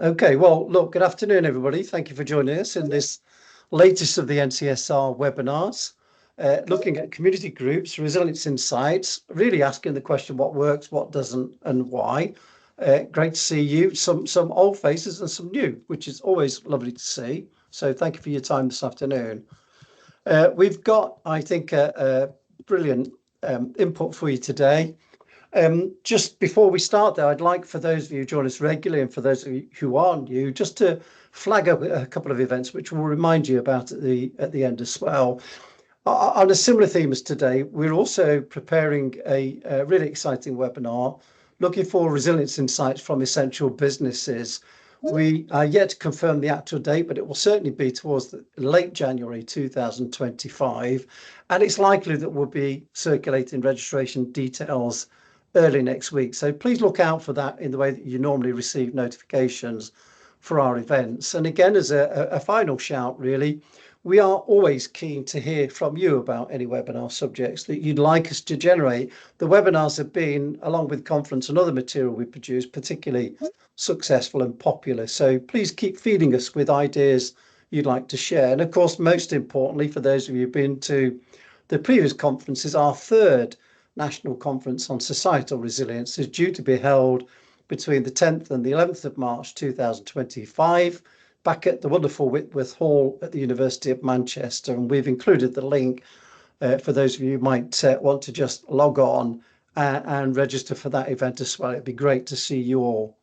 Okay, well, look, good afternoon, everybody. Thank you for joining us in this latest of the NCSR webinars, looking at community groups, resilience insights, really asking the question, what works, what doesn't, and why. Great to see you, some old faces and some new, which is always lovely to see. So thank you for your time this afternoon. We've got, I think, a brilliant input for you today. Just before we start, though, I'd like for those of you who join us regularly and for those of you who aren't new, just to flag up a couple of events which we'll remind you about at the end as well. On a similar theme as today, we're also preparing a really exciting webinar looking for resilience insights from essential businesses. We are yet to confirm the actual date, but it will certainly be towards the late January 2025. And it's likely that we'll be circulating registration details early next week. So please look out for that in the way that you normally receive notifications for our events. And again, as a final shout, really, we are always keen to hear from you about any webinar subjects that you'd like us to generate. The webinars have been, along with conference and other material we produce, particularly successful and popular. So please keep feeding us with ideas you'd like to share. And of course, most importantly, for those of you who've been to the previous conferences, our third National Conference on Societal Resilience is due to be held between the 10th and the 11th of March 2025 back at the wonderful Whitworth Hall at the University of Manchester, and we've included the link for those of you who might want to just log on and register for that event as well. It'd be great to see you all.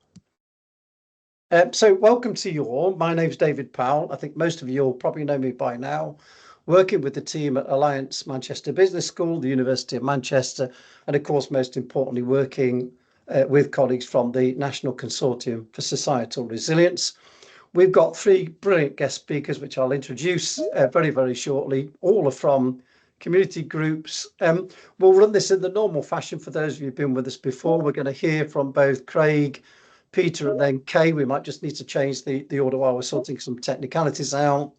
So welcome to you all. My name's David Powell. I think most of you all probably know me by now, working with the team at Alliance Manchester Business School, the University of Manchester, and of course, most importantly, working with colleagues from the National Consortium for Societal Resilience. We've got three brilliant guest speakers, which I'll introduce very, very shortly. All are from community groups. We'll run this in the normal fashion for those of you who've been with us before. We're going to hear from both Craig, Peter, and then Kay. We might just need to change the order while we're sorting some technicalities out.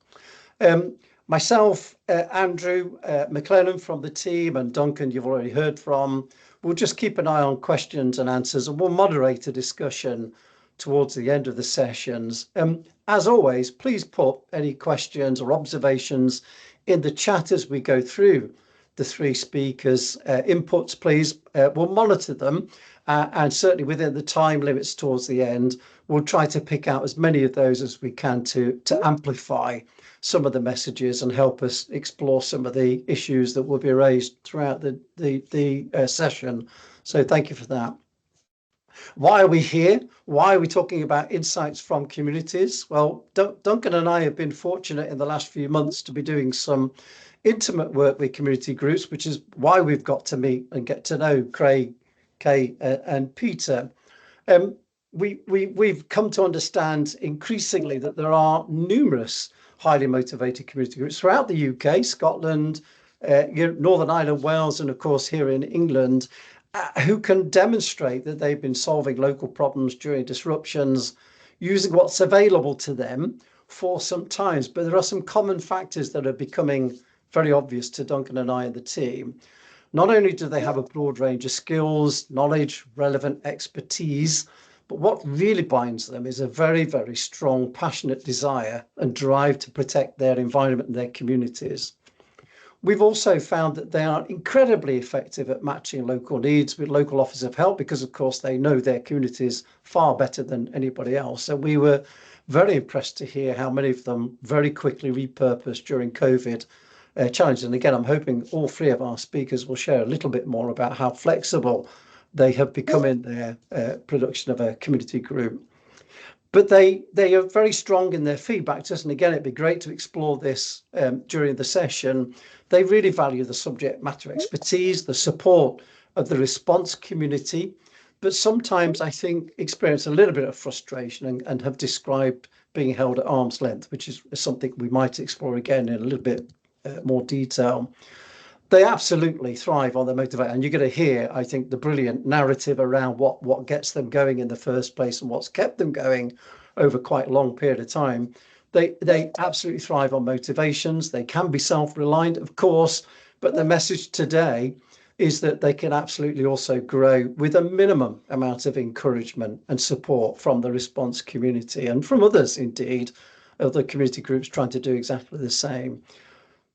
Myself, Andrew McLennan from the team, and Duncan, you've already heard from. We'll just keep an eye on questions and answers, and we'll moderate a discussion towards the end of the sessions. As always, please put any questions or observations in the chat as we go through the three speakers' inputs, please. We'll monitor them, and certainly within the time limits towards the end, we'll try to pick out as many of those as we can to amplify some of the messages and help us explore some of the issues that will be raised throughout the session. So thank you for that. Why are we here? Why are we talking about insights from communities? Well, Duncan and I have been fortunate in the last few months to be doing some intimate work with community groups, which is why we've got to meet and get to know Craig, Kay, and Peter. We've come to understand increasingly that there are numerous highly motivated community groups throughout the UK, Scotland, Northern Ireland, Wales, and of course here in England, who can demonstrate that they've been solving local problems during disruptions using what's available to them for some times. But there are some common factors that are becoming very obvious to Duncan and I and the team. Not only do they have a broad range of skills, knowledge, relevant expertise, but what really binds them is a very, very strong, passionate desire and drive to protect their environment and their communities. We've also found that they are incredibly effective at matching local needs with local offers of help because, of course, they know their communities far better than anybody else. And we were very impressed to hear how many of them very quickly repurposed during COVID challenges. And again, I'm hoping all three of our speakers will share a little bit more about how flexible they have become in their production of a community group. But they are very strong in their feedback to us. And again, it'd be great to explore this during the session. They really value the subject matter expertise, the support of the response community, but sometimes I think experience a little bit of frustration and have described being held at arm's length, which is something we might explore again in a little bit more detail. They absolutely thrive on the motivation, and you're going to hear, I think, the brilliant narrative around what gets them going in the first place and what's kept them going over quite a long period of time. They absolutely thrive on motivations. They can be self-reliant, of course, but the message today is that they can absolutely also grow with a minimum amount of encouragement and support from the response community and from others, indeed, other community groups trying to do exactly the same.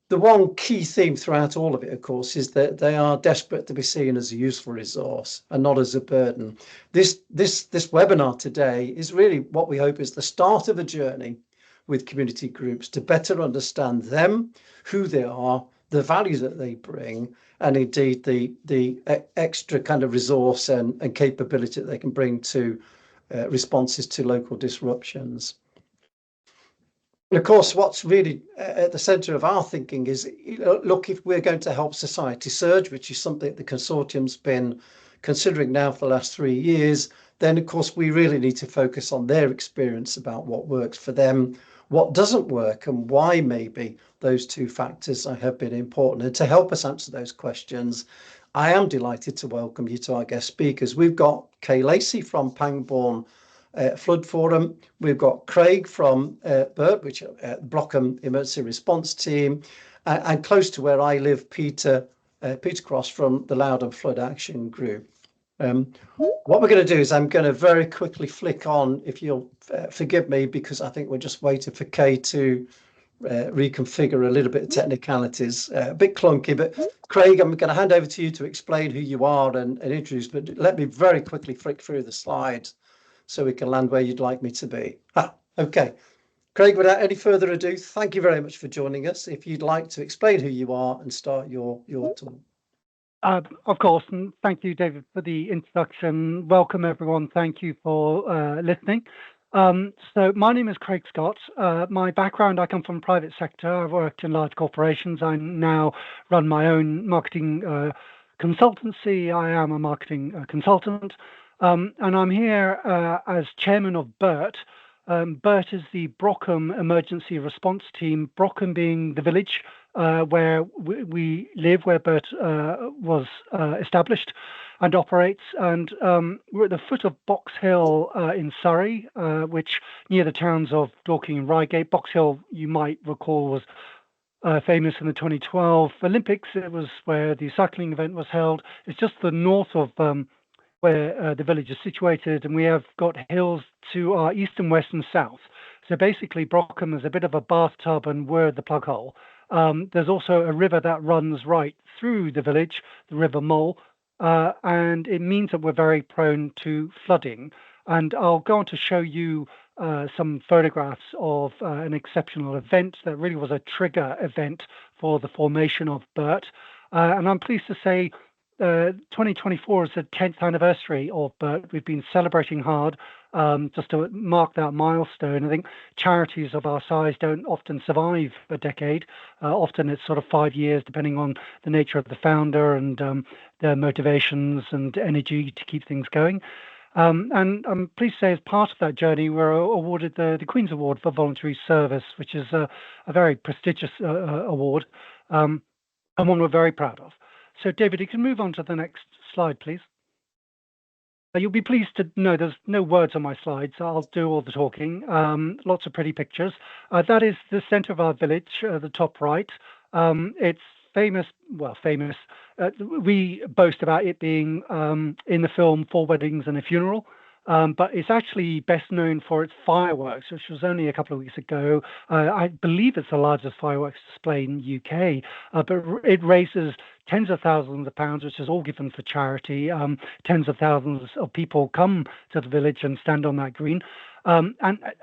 The one key theme throughout all of it, of course, is that they are desperate to be seen as a useful resource and not as a burden. This webinar today is really what we hope is the start of a journey with community groups to better understand them, who they are, the value that they bring, and indeed the extra kind of resource and capability that they can bring to responses to local disruptions. And of course, what's really at the centre of our thinking is, look, if we're going to help society surge, which is something the Consortium's been considering now for the last 3 years, then of course we really need to focus on their experience about what works for them, what doesn't work, and why maybe those two factors have been important. And to help us answer those questions, I am delighted to welcome you to our guest speakers. We've got Kay Lacey from Pangbourne Flood Forum. We've got Craig from BERT, which Brockham Emergency Response Team, and close to where I live, Peter Cross from the Lowdham Flood Action Group. What we're going to do is I'm going to very quickly flick on, if you'll forgive me, because I think we're just waiting for Kay to reconfigure a little bit of technicalities, a bit clunky, but Craig, I'm going to hand over to you to explain who you are and introduce, but let me very quickly flick through the slides so we can land where you'd like me to be. Okay. Craig, without any further ado, thank you very much for joining us. If you'd like to explain who you are and start your talk. Of course, and thank you, David, for the introduction. Welcome, everyone. Thank you for listening. So my name is Craig Scott. My background, I come from the private sector. I've worked in large corporations. I now run my own marketing consultancy. I am a marketing consultant. And I'm here as chairman of BERT. BERT is the Brockham Emergency Response Team, Brockham being the village where we live, where BERT was established and operates. And we're at the foot of Box Hill in Surrey, which near the towns of Dorking and Reigate. Box Hill, you might recall, was famous in the 2012 Olympics. It was where the cycling event was held. It's just the north of where the village is situated, and we have got hills to our east and west and south. So basically, Brockham is a bit of a bathtub, and we're the plug hole. There's also a river that runs right through the village, the River Mole, and it means that we're very prone to flooding. And I'll go on to show you some photographs of an exceptional event that really was a trigger event for the formation of BERT. And I'm pleased to say 2024 is the 10th anniversary of BERT. We've been celebrating hard just to mark that milestone. I think charities of our size don't often survive a decade. Often it's sort of 5 years, depending on the nature of the founder and their motivations and energy to keep things going. And I'm pleased to say, as part of that journey, we're awarded the Queen's Award for Voluntary Service, which is a very prestigious award and one we're very proud of. So, David, you can move on to the next slide, please. You'll be pleased to know there's no words on my slides, so I'll do all the talking. Lots of pretty pictures. That is the centre of our village, the top right. It's famous, well, famous. We boast about it being in the film Four Weddings and a Funeral. But it's actually best known for its fireworks, which was only a couple of weeks ago. I believe it's the largest fireworks display in the UK, but it raises tens of thousands of pounds, which is all given for charity. Tens of thousands of people come to the village and stand on that green. And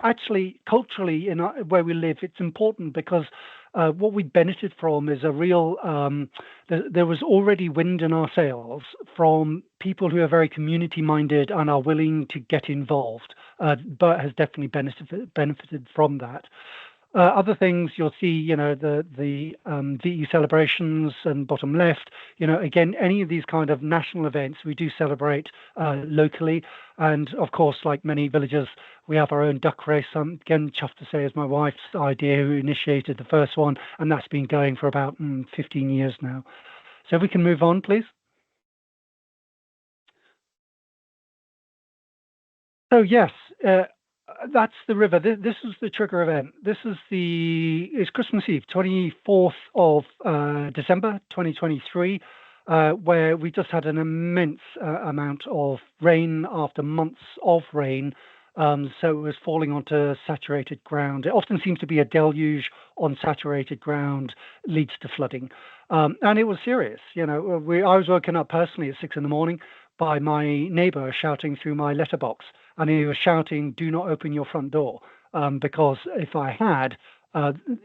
actually, culturally, where we live, it's important because what we benefit from is a real, there was already wind in our sails from people who are very community minded and are willing to get involved. BERT has definitely benefited from that. Other things you'll see, the VE celebrations and bottom left, again, any of these kind of national events, we do celebrate locally. And of course, like many villages, we have our own duck race. I'm again chuffed to say is my wife's idea, who initiated the first one, and that's been going for about 15 years now. So if we can move on, please. So yes, that's the river. This is the trigger event. It's Christmas Eve, 24th of December 2023. where we just had an immense amount of rain after months of rain. So it was falling onto saturated ground. It often seems to be a deluge on saturated ground leads to flooding. And it was serious. You know, I was woken up personally at 6 in the morning by my neighbor shouting through my letterbox. And he was shouting, "Do not open your front door," because if I had,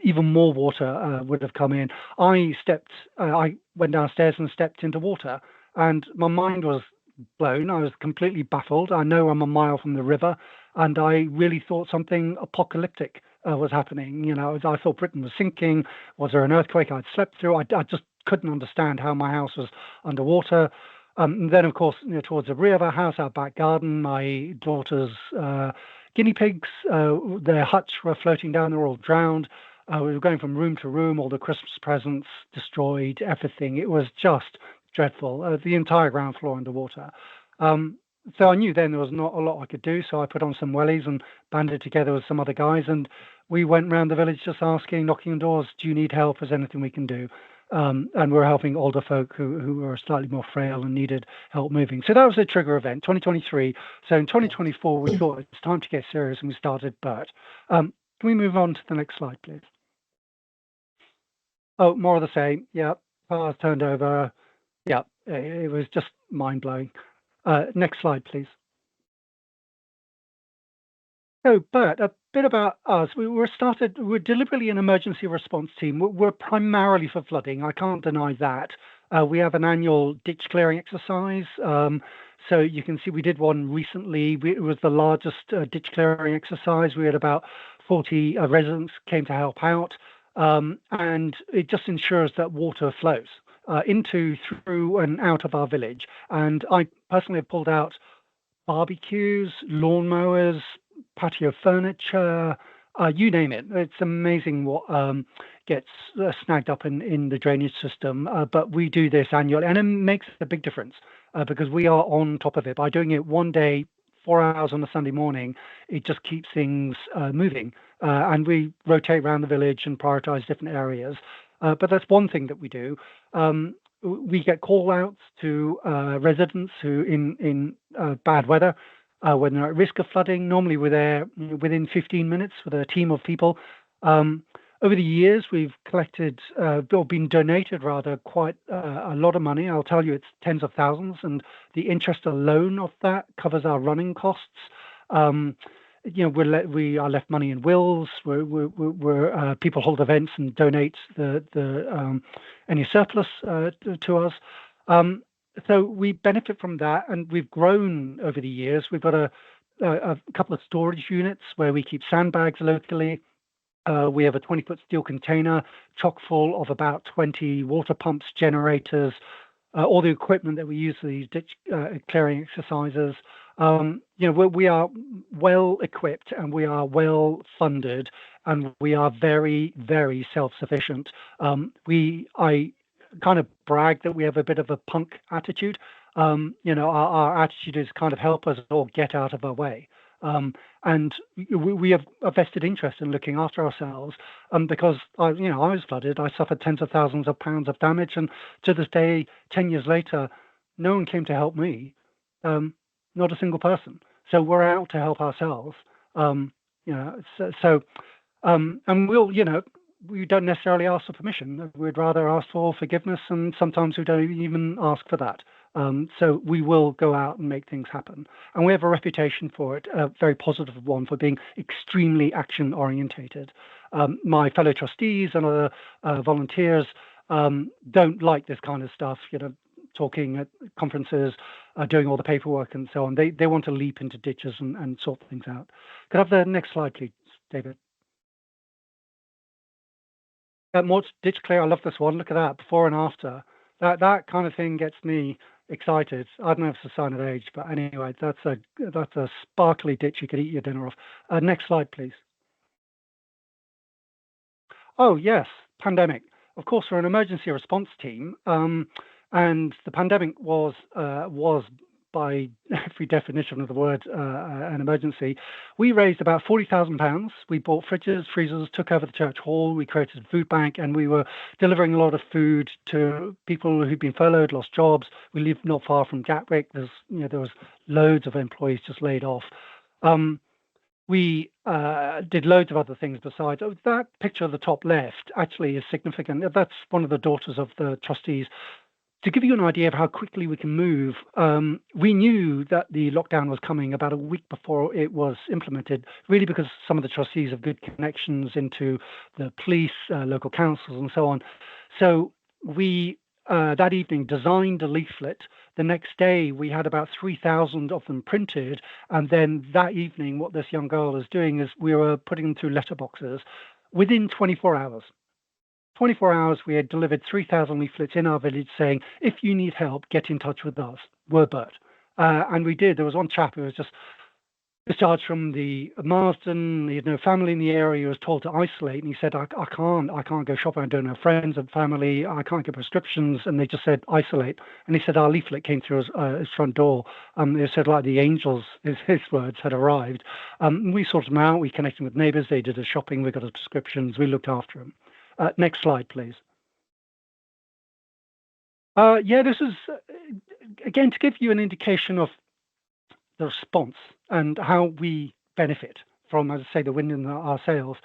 even more water would have come in. I went downstairs and stepped into water, and my mind was blown. I was completely baffled. I know I'm a mile from the river, and I really thought something apocalyptic was happening. You know, I thought Britain was sinking. Was there an earthquake I'd slept through? I just couldn't understand how my house was underwater. And then, of course, you know, towards the rear of our house, our back garden, my daughter's guinea pigs, their huts were floating down. They were all drowned. We were going from room to room, all the Christmas presents destroyed, everything. It was just dreadful. The entire ground floor underwater. So I knew then there was not a lot I could do. So I put on some wellies and banded together with some other guys. And we went around the village just asking, knocking on doors, "Do you need help? Is there anything we can do?" And we're helping older folk who are slightly more frail and needed help moving. So that was a trigger event, 2023. So in 2024, we thought it's time to get serious and we started BERT. Can we move on to the next slide, please? Oh, more of the same. Yeah, cars turned over. Yeah, it was just mind-blowing. Next slide, please. So, Bert, a bit about us. We're deliberately an emergency response team. We're primarily for flooding. I can't deny that. We have an annual ditch clearing exercise. So you can see we did one recently. It was the largest ditch clearing exercise. We had about 40 residents came to help out. And it just ensures that water flows into, through, and out of our village. And I personally have pulled out barbecues, lawnmowers, patio furniture, you name it. It's amazing what gets snagged up in the drainage system. But we do this annually, and it makes a big difference because we are on top of it. By doing it one day, 4 hours on a Sunday morning, it just keeps things moving. And we rotate around the village and prioritize different areas. But that's one thing that we do. We get call outs to residents who in bad weather, when they're at risk of flooding. Normally we're there within 15 minutes with a team of people. Over the years, we've collected, or been donated rather, quite a lot of money. I'll tell you, it's tens of thousands, and the interest alone of that covers our running costs. You know, we are left money in wills. We're people hold events and donate any surplus to us. So we benefit from that, and we've grown over the years. We've got a couple of storage units where we keep sandbags locally. We have a 20-foot steel container chock full of about 20 water pumps, generators, all the equipment that we use for these ditch clearing exercises. You know, we are well equipped and we are well funded, and we are very, very self-sufficient. I kind of brag that we have a bit of a punk attitude. You know, our attitude is kind of help us or get out of our way. And we have a vested interest in looking after ourselves, because I was flooded. I suffered tens of thousands of pounds of damage, and to this day, 10 years later, no one came to help me, not a single person. So we're out to help ourselves. You know, and we'll, you know, we don't necessarily ask for permission. We'd rather ask for forgiveness, and sometimes we don't even ask for that. So we will go out and make things happen. And we have a reputation for it, a very positive one, for being extremely action orientated. My fellow trustees and other volunteers don't like this kind of stuff, you know, talking at conferences, doing all the paperwork and so on. They want to leap into ditches and sort things out. Could I have the next slide, please, David? More ditch clear. I love this one. Look at that, before and after. That kind of thing gets me excited. I don't know if it's a sign of age, but anyway, that's a sparkly ditch you could eat your dinner off. Next slide, please. Oh yes, pandemic. Of course, we're an emergency response team, and the pandemic was by every definition of the word, an emergency. We raised about £40,000. We bought fridges, freezers, took over the church hall. We created a food bank, and we were delivering a lot of food to people who'd been furloughed, lost jobs. We lived not far from Gatwick. There was loads of employees just laid off. We did loads of other things besides. Oh, that picture at the top left actually is significant. That's one of the daughters of the trustees. To give you an idea of how quickly we can move, we knew that the lockdown was coming about a week before it was implemented, really because some of the trustees have good connections into the police, local councils, and so on. So we, that evening, designed a leaflet. The next day, we had about 3,000 of them printed. And then that evening, what this young girl is doing is we were putting them through letterboxes within 24 hours. 24 hours, we had delivered 3,000 leaflets in our village saying, if you need help, get in touch with us. We're BERT. And we did. There was one chap who was just discharged from the Marsden. He had no family in the area. He was told to isolate. And he said, I can't go shopping. I don't have friends and family. I can't get prescriptions. And they just said, isolate. And he said, our leaflet came through his front door. They said, like the angels, his words, had arrived. We sorted them out. We connected with neighbours. They did his shopping. We got his prescriptions. We looked after him. Next slide, please. This is, again, to give you an indication of the response and how we benefit from, as I say, the wind in our sails.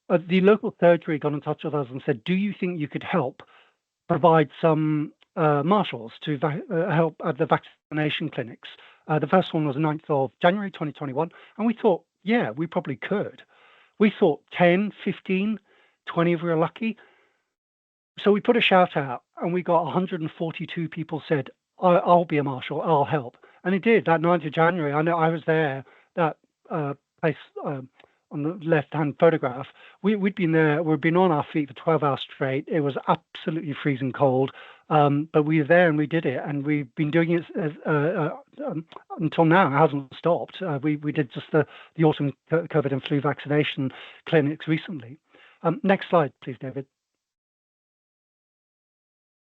The local surgery got in touch with us and said, do you think you could help provide some marshals to help at the vaccination clinics? The first one was 9th of January 2021, and we thought, yeah, we probably could. We thought 10, 15, 20 if we were lucky. So we put a shout out, and we got 142 people said, I'll be a marshal, I'll help. And it did. That 9th of January, I know I was there, that place on the left-hand photograph. We'd been there, we'd been on our feet for 12 hours straight. It was absolutely freezing cold, but we were there and we did it. And we've been doing it until now. It hasn't stopped. We did just the autumn COVID and flu vaccination clinics recently. Next slide, please, David.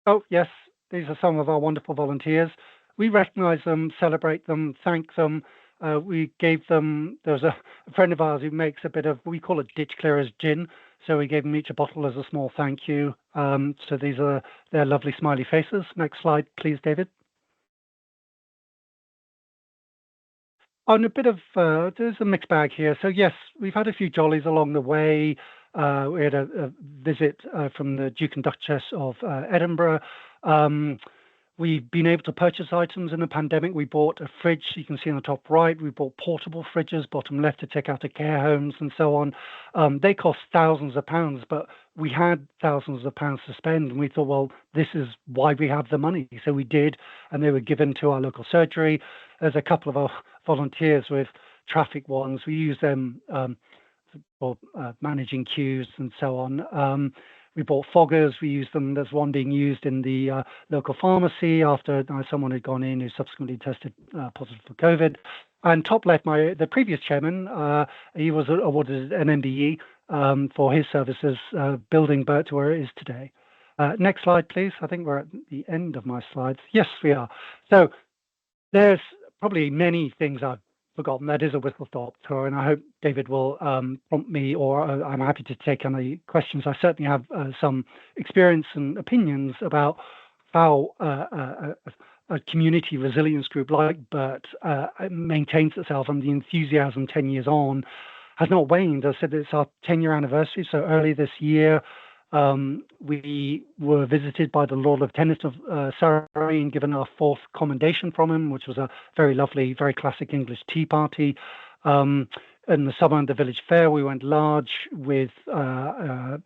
Oh, yes, these are some of our wonderful volunteers. We recognise them, celebrate them, thank them. We gave them, there's a friend of ours who makes a bit of, we call it ditch clearers gin. So we gave them each a bottle as a small thank you. So these are their lovely smiley faces. Next slide, please, David. On a bit of, there's a mixed bag here. So yes, we've had a few jollies along the way. We had a visit from the Duke and Duchess of Edinburgh. We've been able to purchase items in the pandemic. We bought a fridge, you can see on the top right. We bought portable fridges, bottom left, to take out to care homes and so on. They cost thousands of pounds, but we had thousands of pounds to spend. And we thought, well, this is why we have the money. So we did, and they were given to our local surgery. There's a couple of our volunteers with traffic ones. We use them for managing queues and so on. We bought foggers. We used them. There's one being used in the local pharmacy after someone had gone in who subsequently tested positive for COVID. And top left, the previous chairman, he was awarded an MBE for his services building BERT to where it is today. Next slide, please. I think we're at the end of my slides. Yes, we are. So there's probably many things I've forgotten. That is a whistle-stop tour, and I hope David will prompt me, or I'm happy to take any questions. I certainly have some experience and opinions about how a community resilience group like BERT maintains itself, and the enthusiasm 10 years on has not waned. I said it's our 10-year anniversary, so early this year we were visited by the Lord Lieutenant of Surrey and given our 4th commendation from him, which was a very lovely, very classic English tea party. In the summer at the village fair, we went large with a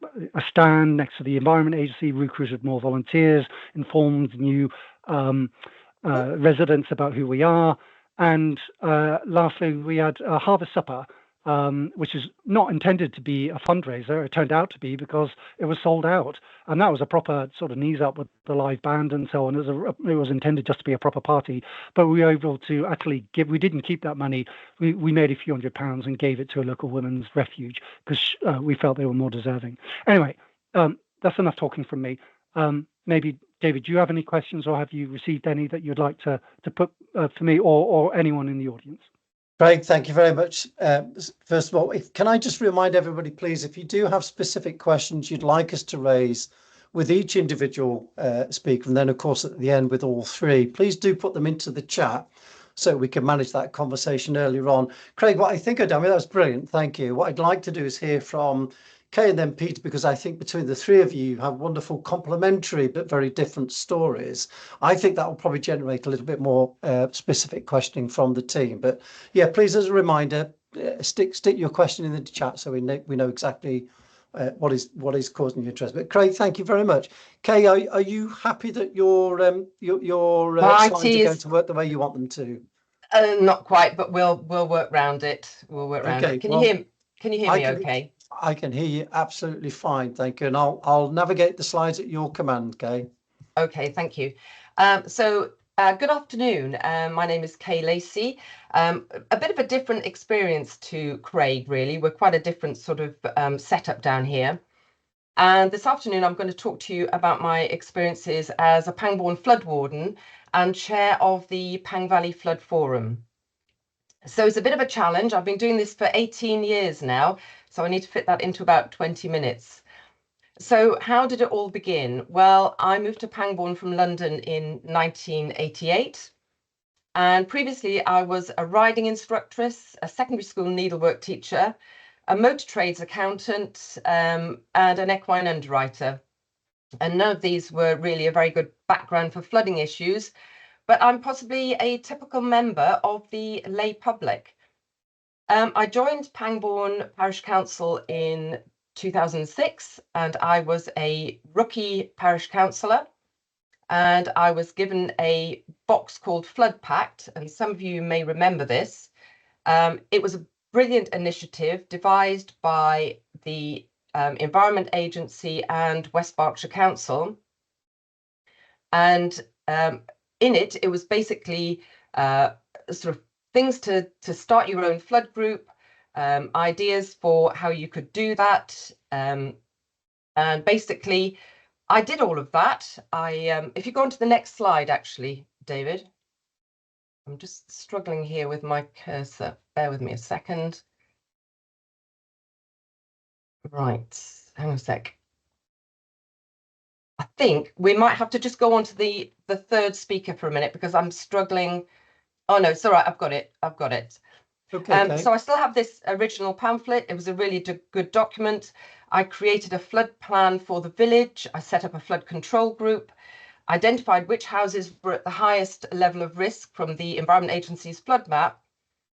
stand next to the Environment Agency, recruited more volunteers, informed new residents about who we are. And lastly, we had a harvest supper, which is not intended to be a fundraiser. It turned out to be, because it was sold out, and that was a proper sort of knees up with the live band and so on. It was intended just to be a proper party, but we were able to actually give. We didn't keep that money. We made a few £100 and gave it to a local women's refuge because we felt they were more deserving. Anyway, that's enough talking from me. Maybe David, do you have any questions, or have you received any that you'd like to put for me or anyone in the audience? Craig, thank you very much. First of all, can I just remind everybody, please, if you do have specific questions you'd like us to raise with each individual speaker, and then of course at the end with all three, please do put them into the chat so we can manage that conversation earlier on. Craig, what I think I've done, that was brilliant, thank you. What I'd like to do is hear from Kay and then Peter, because I think between the three of you have wonderful complementary but very different stories. I think that will probably generate a little bit more specific questioning from the team. But yeah, please, as a reminder, stick your question in the chat so we know exactly what is causing your interest. But Craig, thank you very much. Kay, are you happy that your slides are going to work the way you want them to? Not quite, but we'll work around it. We'll work around it. Can you hear me okay? I can hear you absolutely fine, thank you. And I'll navigate the slides at your command, Kay. Okay, thank you. Good afternoon. My name is Kay Lacey. A bit of a different experience to Craig, really. We're quite a different sort of setup down here. And this afternoon, I'm going to talk to you about my experiences as a Pangbourne flood warden and chair of the Pang Valley Flood Forum. So it's a bit of a challenge. I've been doing this for 18 years now, so I need to fit that into about 20 minutes. So how did it all begin? Well, I moved to Pangbourne from London in 1988. And previously I was a riding instructress, a secondary school needlework teacher, a motor trades accountant, and an equine underwriter. And none of these were really a very good background for flooding issues, but I'm possibly a typical member of the lay public. I joined Pangbourne Parish Council in 2006, and I was a rookie parish councillor, and I was given a box called Flood Pact, and some of you may remember this. It was a brilliant initiative devised by the Environment Agency and West Berkshire Council, and in it was basically sort of things to start your own flood group, ideas for how you could do that, and basically I did all of that. If you go on to the next slide, actually, David, I'm just struggling here with my cursor. Bear with me a second. Right, hang on a sec. I think we might have to just go on to the third speaker for a minute because I'm struggling. Oh no, it's all right. I've got it. Okay. So I still have this original pamphlet. It was a really good document. I created a flood plan for the village. I set up a flood control group, identified which houses were at the highest level of risk from the Environment Agency's flood map,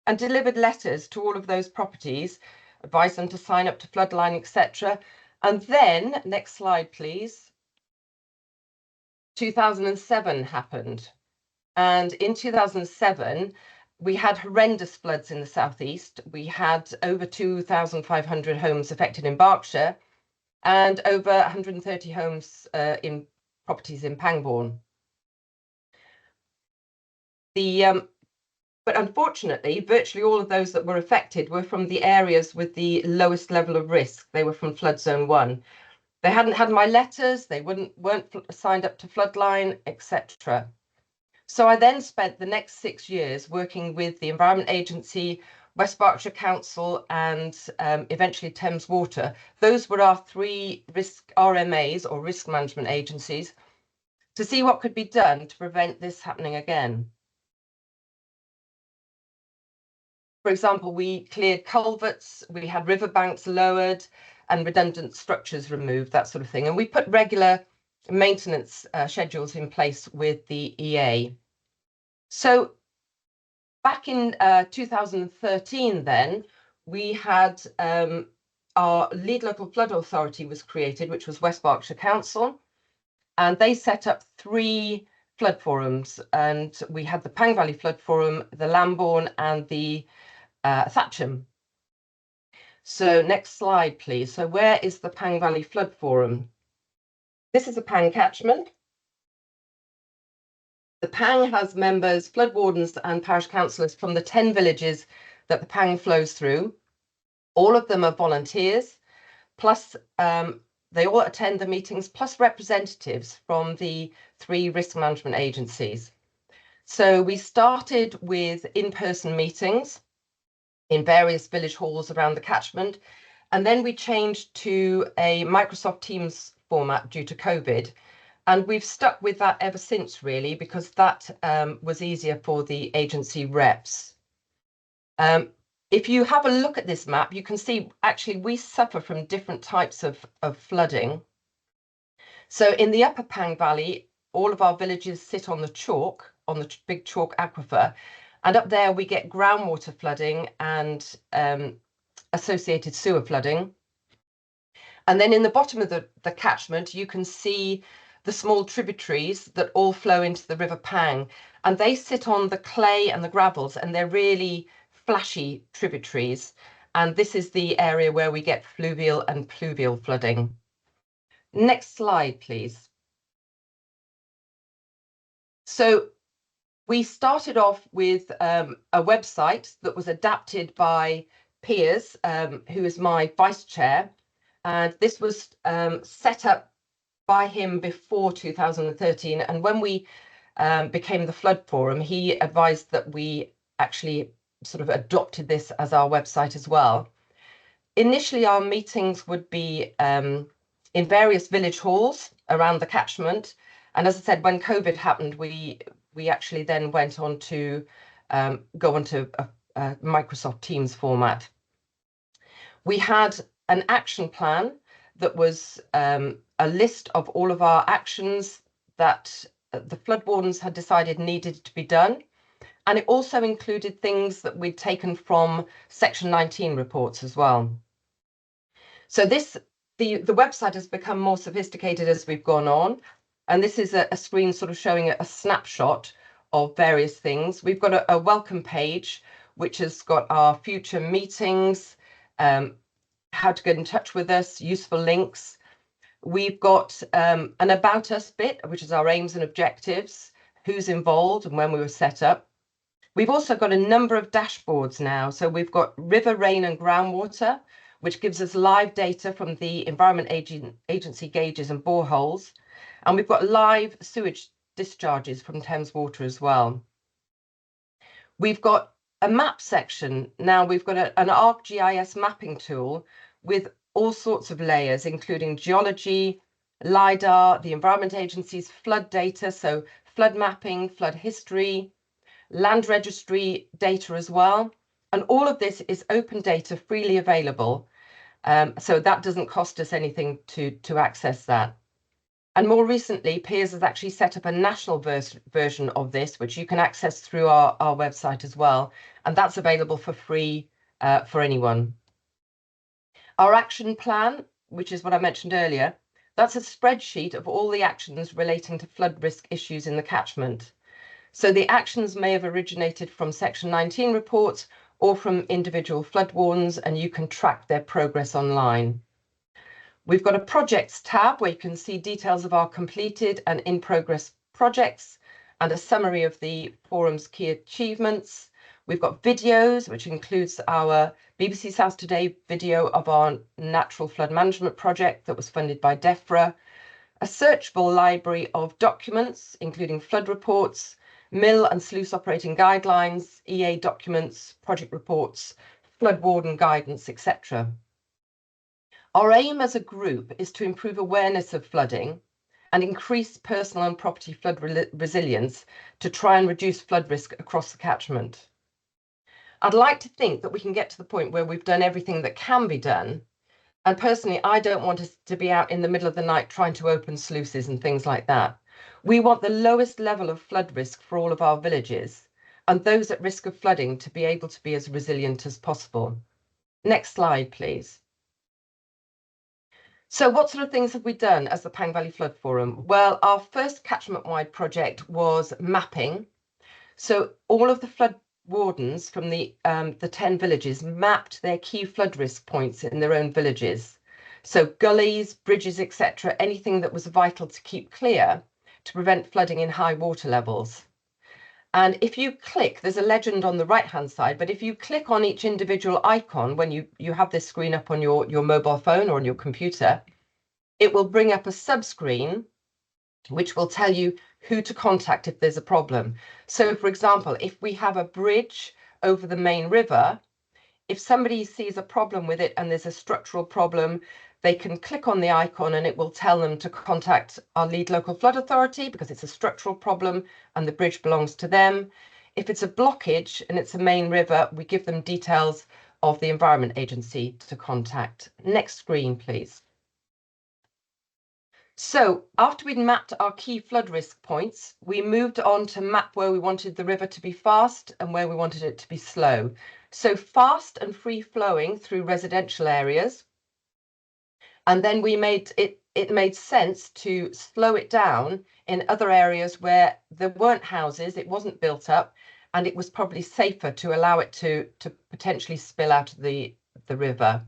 and delivered letters to all of those properties, advised them to sign up to floodline, etc. And then, next slide, please. 2007 happened. And in 2007, we had horrendous floods in the southeast. We had over 2,500 homes affected in Berkshire and over 130 homes in properties in Pangbourne. But unfortunately, virtually all of those that were affected were from the areas with the lowest level of risk. They were from flood zone 1. They hadn't had my letters, they weren't signed up to floodline, etc. So I then spent the next 6 years working with the Environment Agency, West Berkshire Council, and eventually Thames Water. Those were our 3 risk RMAs, or risk management agencies, to see what could be done to prevent this happening again. For example, we cleared culverts, we had riverbanks lowered and redundant structures removed, that sort of thing. And we put regular maintenance schedules in place with the EA. So back in 2013 then, we had our lead local flood authority was created, which was West Berkshire Council, and they set up 3 flood forums, and we had the Pang Valley Flood Forum, the Lambourne, and the Thatcham. So next slide, please. So where is the Pang Valley Flood Forum? This is a Pang catchment. The Pang has members, flood wardens and parish councillors from the 10 villages that the Pang flows through. All of them are volunteers, plus they all attend the meetings, plus representatives from the 3 risk management agencies. So we started with in-person meetings in various village halls around the catchment, and then we changed to a Microsoft Teams format due to COVID. And we've stuck with that ever since, really, because that was easier for the agency reps. If you have a look at this map, you can see actually we suffer from different types of flooding. So in the upper Pang Valley, all of our villages sit on the chalk, on the big chalk aquifer. And up there we get groundwater flooding and associated sewer flooding. And then in the bottom of the catchment, you can see the small tributaries that all flow into the River Pang. And they sit on the clay and the gravels, and they're really flashy tributaries. And this is the area where we get fluvial and pluvial flooding. Next slide, please. So we started off with a website that was adapted by Piers, who is my vice chair. And this was set up by him before 2013. And when we became the Flood Forum, he advised that we actually sort of adopted this as our website as well. Initially, our meetings would be in various village halls around the catchment. And as I said, when COVID happened, we actually then went on to go onto a Microsoft Teams format. We had an action plan that was a list of all of our actions that the flood wardens had decided needed to be done. And it also included things that we'd taken from Section 19 reports as well. So the website has become more sophisticated as we've gone on. And this is a screen sort of showing a snapshot of various things. We've got a welcome page, which has got our future meetings, how to get in touch with us, useful links. We've got an about us bit, which is our aims and objectives, who's involved and when we were set up. We've also got a number of dashboards now. So we've got river, rain and groundwater, which gives us live data from the Environment Agency gauges and boreholes. And we've got live sewage discharges from Thames Water as well. We've got a map section. Now we've got an ArcGIS mapping tool with all sorts of layers, including geology, LIDAR, the Environment Agency's flood data, so flood mapping, flood history, land registry data as well. And all of this is open data, freely available. So that doesn't cost us anything to access that. And more recently, Piers has actually set up a national version of this, which you can access through our website as well. And that's available for free for anyone. Our action plan, which is what I mentioned earlier, that's a spreadsheet of all the actions relating to flood risk issues in the catchment. So the actions may have originated from Section 19 reports or from individual flood wardens, and you can track their progress online. We've got a projects tab where you can see details of our completed and in progress projects and a summary of the forum's key achievements. We've got videos, which includes our BBC South Today video of our natural flood management project that was funded by DEFRA, a searchable library of documents, including flood reports, mill and sluice operating guidelines, EA documents, project reports, flood warden guidance, etc. Our aim as a group is to improve awareness of flooding and increase personal and property flood resilience to try and reduce flood risk across the catchment. I'd like to think that we can get to the point where we've done everything that can be done. And personally, I don't want us to be out in the middle of the night trying to open sluices and things like that. We want the lowest level of flood risk for all of our villages and those at risk of flooding to be able to be as resilient as possible. Next slide, please. So what sort of things have we done as the Pang Valley Flood Forum? Well, our first catchment-wide project was mapping. So all of the flood wardens from the 10 villages mapped their key flood risk points in their own villages. So gullies, bridges, etc., anything that was vital to keep clear to prevent flooding in high water levels. And if you click, there's a legend on the right-hand side, but if you click on each individual icon when you have this screen up on your mobile phone or on your computer, it will bring up a sub-screen which will tell you who to contact if there's a problem. So, for example, if we have a bridge over the main river, if somebody sees a problem with it and there's a structural problem, they can click on the icon and it will tell them to contact our lead local flood authority because it's a structural problem and the bridge belongs to them. If it's a blockage and it's a main river, we give them details of the Environment Agency to contact. Next screen, please. So after we'd mapped our key flood risk points, we moved on to map where we wanted the river to be fast and where we wanted it to be slow. So fast and free flowing through residential areas. And then we made it made sense to slow it down in other areas where there weren't houses, it wasn't built up, and it was probably safer to allow it to potentially spill out of the river.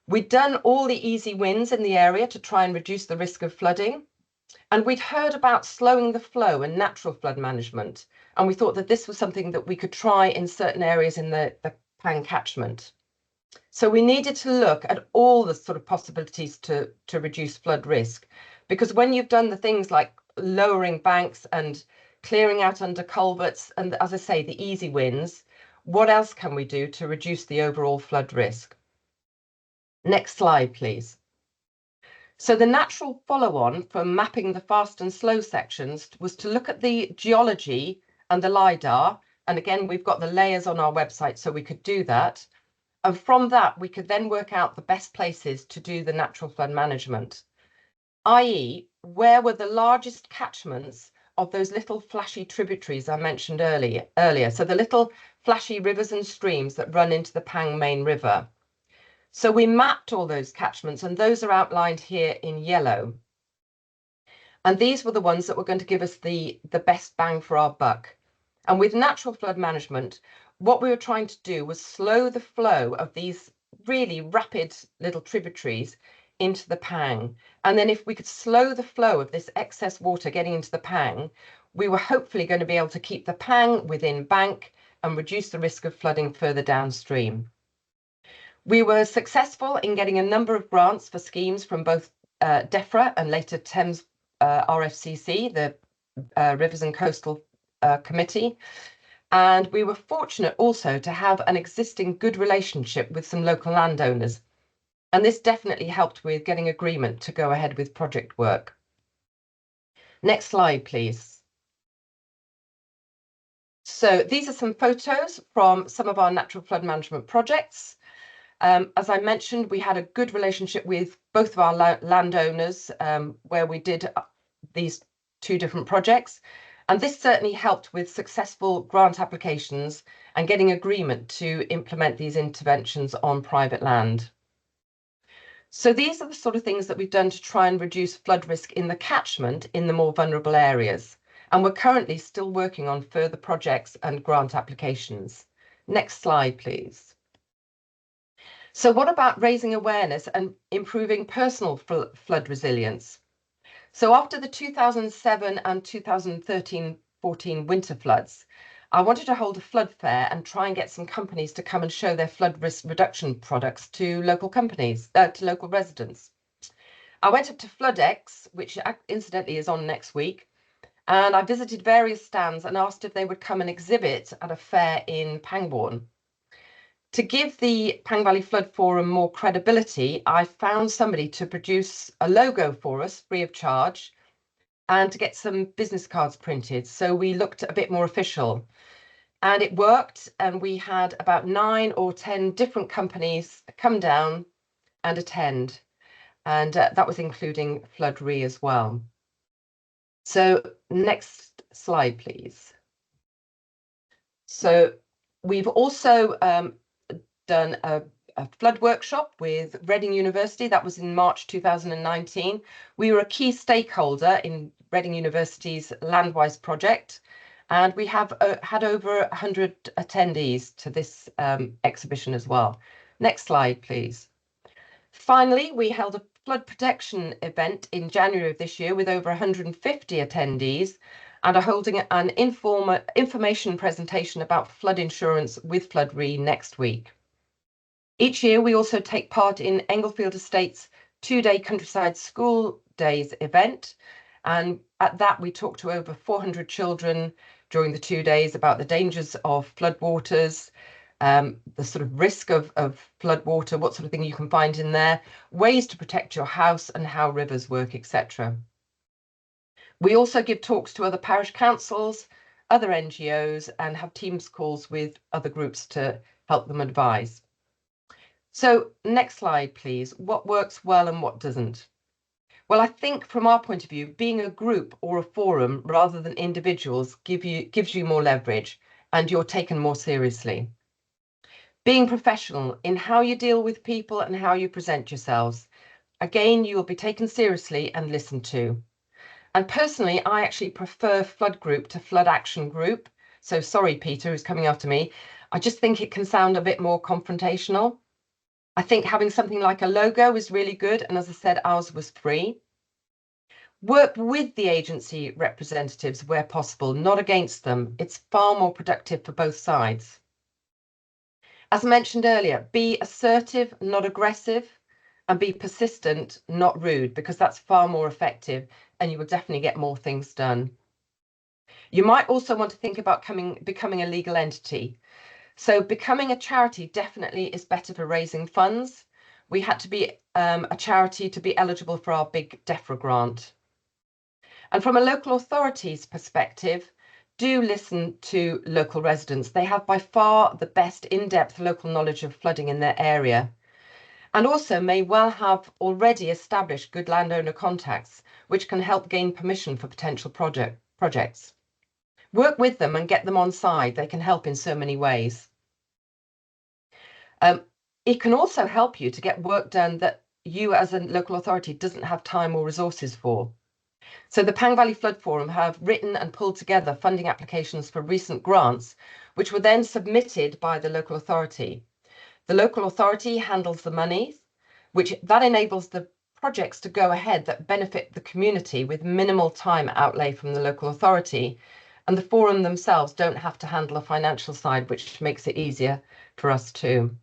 We'd done all the easy wins in the area to try and reduce the risk of flooding. And we'd heard about slowing the flow and natural flood management. And we thought that this was something that we could try in certain areas in the Pang catchment. So we needed to look at all the sort of possibilities to reduce flood risk. Because when you've done the things like lowering banks and clearing out under culverts, and as I say, the easy wins, what else can we do to reduce the overall flood risk? Next slide, please. So the natural follow-on from mapping the fast and slow sections was to look at the geology and the LiDAR. And again, we've got the layers on our website, so we could do that. And from that, we could then work out the best places to do the natural flood management, i.e., where were the largest catchments of those little flashy tributaries I mentioned earlier. So the little flashy rivers and streams that run into the Pang main river. So we mapped all those catchments, and those are outlined here in yellow. And these were the ones that were going to give us the best bang for our buck. And with natural flood management, what we were trying to do was slow the flow of these really rapid little tributaries into the Pang. And then if we could slow the flow of this excess water getting into the Pang, we were hopefully going to be able to keep the Pang within bank and reduce the risk of flooding further downstream. We were successful in getting a number of grants for schemes from both DEFRA and later Thames RFCC, the Rivers and Coastal Committee. And we were fortunate also to have an existing good relationship with some local landowners. And this definitely helped with getting agreement to go ahead with project work. Next slide, please. So these are some photos from some of our natural flood management projects. As I mentioned, we had a good relationship with both of our landowners where we did these two different projects. And this certainly helped with successful grant applications and getting agreement to implement these interventions on private land. So these are the sort of things that we've done to try and reduce flood risk in the catchment in the more vulnerable areas. And we're currently still working on further projects and grant applications. Next slide, please. So what about raising awareness and improving personal flood resilience? So after the 2007 and 2013-14 winter floods, I wanted to hold a flood fair and try and get some companies to come and show their flood risk reduction products to local companies, to local residents. I went up to FloodX, which incidentally is on next week, and I visited various stands and asked if they would come and exhibit at a fair in Pangbourne. To give the Pang Valley Flood Forum more credibility, I found somebody to produce a logo for us free of charge and to get some business cards printed. So we looked a bit more official. And it worked, and we had about 9 or 10 different companies come down and attend. And that was including Flood Re as well. So next slide, please. So we've also done a flood workshop with Reading University. That was in March 2019. We were a key stakeholder in Reading University's Landwise project, and we have had over 100 attendees to this exhibition as well. Next slide, please. Finally, we held a flood protection event in January of this year with over 150 attendees and are holding an information presentation about flood insurance with Flood Re next week. Each year, we also take part in Englefield Estates' 2-day countryside school days event. And at that, we talked to over 400 children during the 2 days about the dangers of floodwaters, the sort of risk of floodwater, what sort of thing you can find in there, ways to protect your house and how rivers work, etc. We also give talks to other parish councils, other NGOs, and have Teams calls with other groups to help them advise. So next slide, please. What works well and what doesn't? Well, I think from our point of view, being a group or a forum rather than individuals gives you more leverage and you're taken more seriously. Being professional in how you deal with people and how you present yourselves. Again, you will be taken seriously and listened to. And personally, I actually prefer flood group to flood action group. So sorry, Peter, who's coming after me. I just think it can sound a bit more confrontational. I think having something like a logo is really good. And as I said, ours was free. Work with the agency representatives where possible, not against them. It's far more productive for both sides. As I mentioned earlier, be assertive, not aggressive, and be persistent, not rude, because that's far more effective and you will definitely get more things done. You might also want to think about becoming a legal entity. So becoming a charity definitely is better for raising funds. We had to be a charity to be eligible for our big DEFRA grant. And from a local authority's perspective, do listen to local residents. They have by far the best in-depth local knowledge of flooding in their area, and also may well have already established good landowner contacts, which can help gain permission for potential projects. Work with them and get them on side. They can help in so many ways. It can also help you to get work done that you as a local authority doesn't have time or resources for. So the Pang Valley Flood Forum have written and pulled together funding applications for recent grants, which were then submitted by the local authority. The local authority handles the money, that enables the projects to go ahead that benefit the community with minimal time outlay from the local authority. And the forum themselves don't have to handle the financial side, which makes it easier for us too.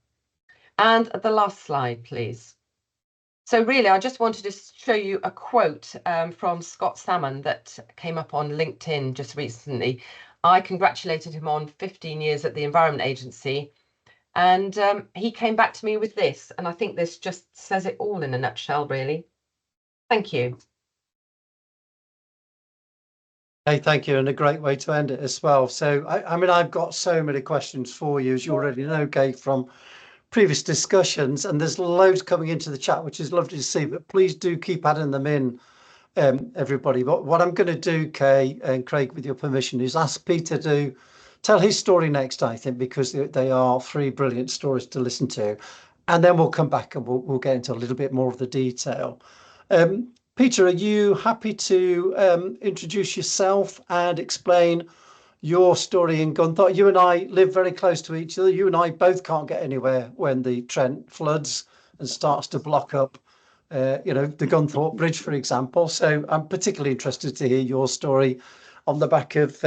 And the last slide, please. So really, I just wanted to show you a quote from Scott Salmon that came up on LinkedIn just recently. I congratulated him on 15 years at the Environment Agency, and he came back to me with this, and I think this just says it all in a nutshell, really. Thank you. Hey, thank you, and a great way to end it as well. So, I mean, I've got so many questions for you, as you already know, Kay, from previous discussions, and there's loads coming into the chat, which is lovely to see, but please do keep adding them in, everybody. But what I'm going to do, Kay and Craig, with your permission, is ask Peter to tell his story next, I think, because they are 3 brilliant stories to listen to. And then we'll come back and we'll get into a little bit more of the detail. Peter, are you happy to introduce yourself and explain your story in Gunthorpe? You and I live very close to each other. You and I both can't get anywhere when the Trent floods and starts to block up, the Gunthorpe Bridge, for example. So I'm particularly interested to hear your story on the back of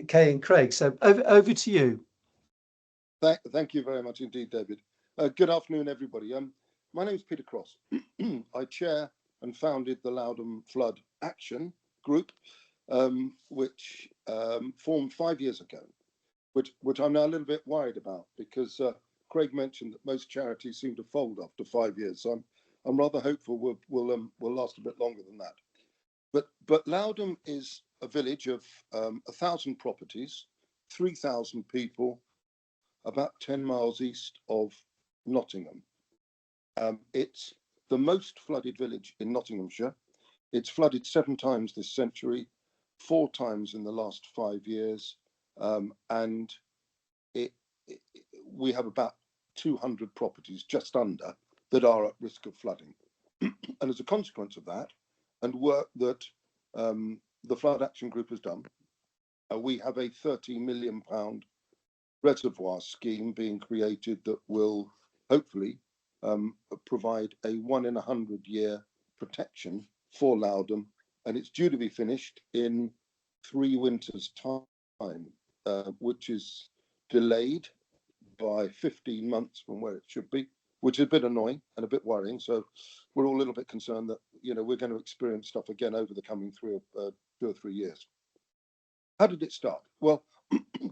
Kay and Craig. So over to you. Thank you very much indeed, David. Good afternoon, everybody. My name is Peter Cross. I chair and founded the Lowdham Flood Action Group, which formed 5 years ago, which I'm now a little bit worried about, because Craig mentioned that most charities seem to fold after 5 years. So I'm rather hopeful we'll last a bit longer than that. But Lowdham is a village of 1,000 properties, 3,000 people, about 10 miles east of Nottingham. It's the most flooded village in Nottinghamshire. It's flooded 7 times this century, 4 times in the last 5 years, and we have about 200 properties, just under, that are at risk of flooding. And as a consequence of that, and work that the Flood Action Group has done, we have a £30 million reservoir scheme being created that will hopefully provide a 1 in 100 year protection for Lowdham, and it's due to be finished in 3 winters' time, which is delayed by 15 months from where it should be. which is a bit annoying and a bit worrying. So we're all a little bit concerned that, you know, we're going to experience stuff again over the coming 2 or 3 years. How did it start? Well,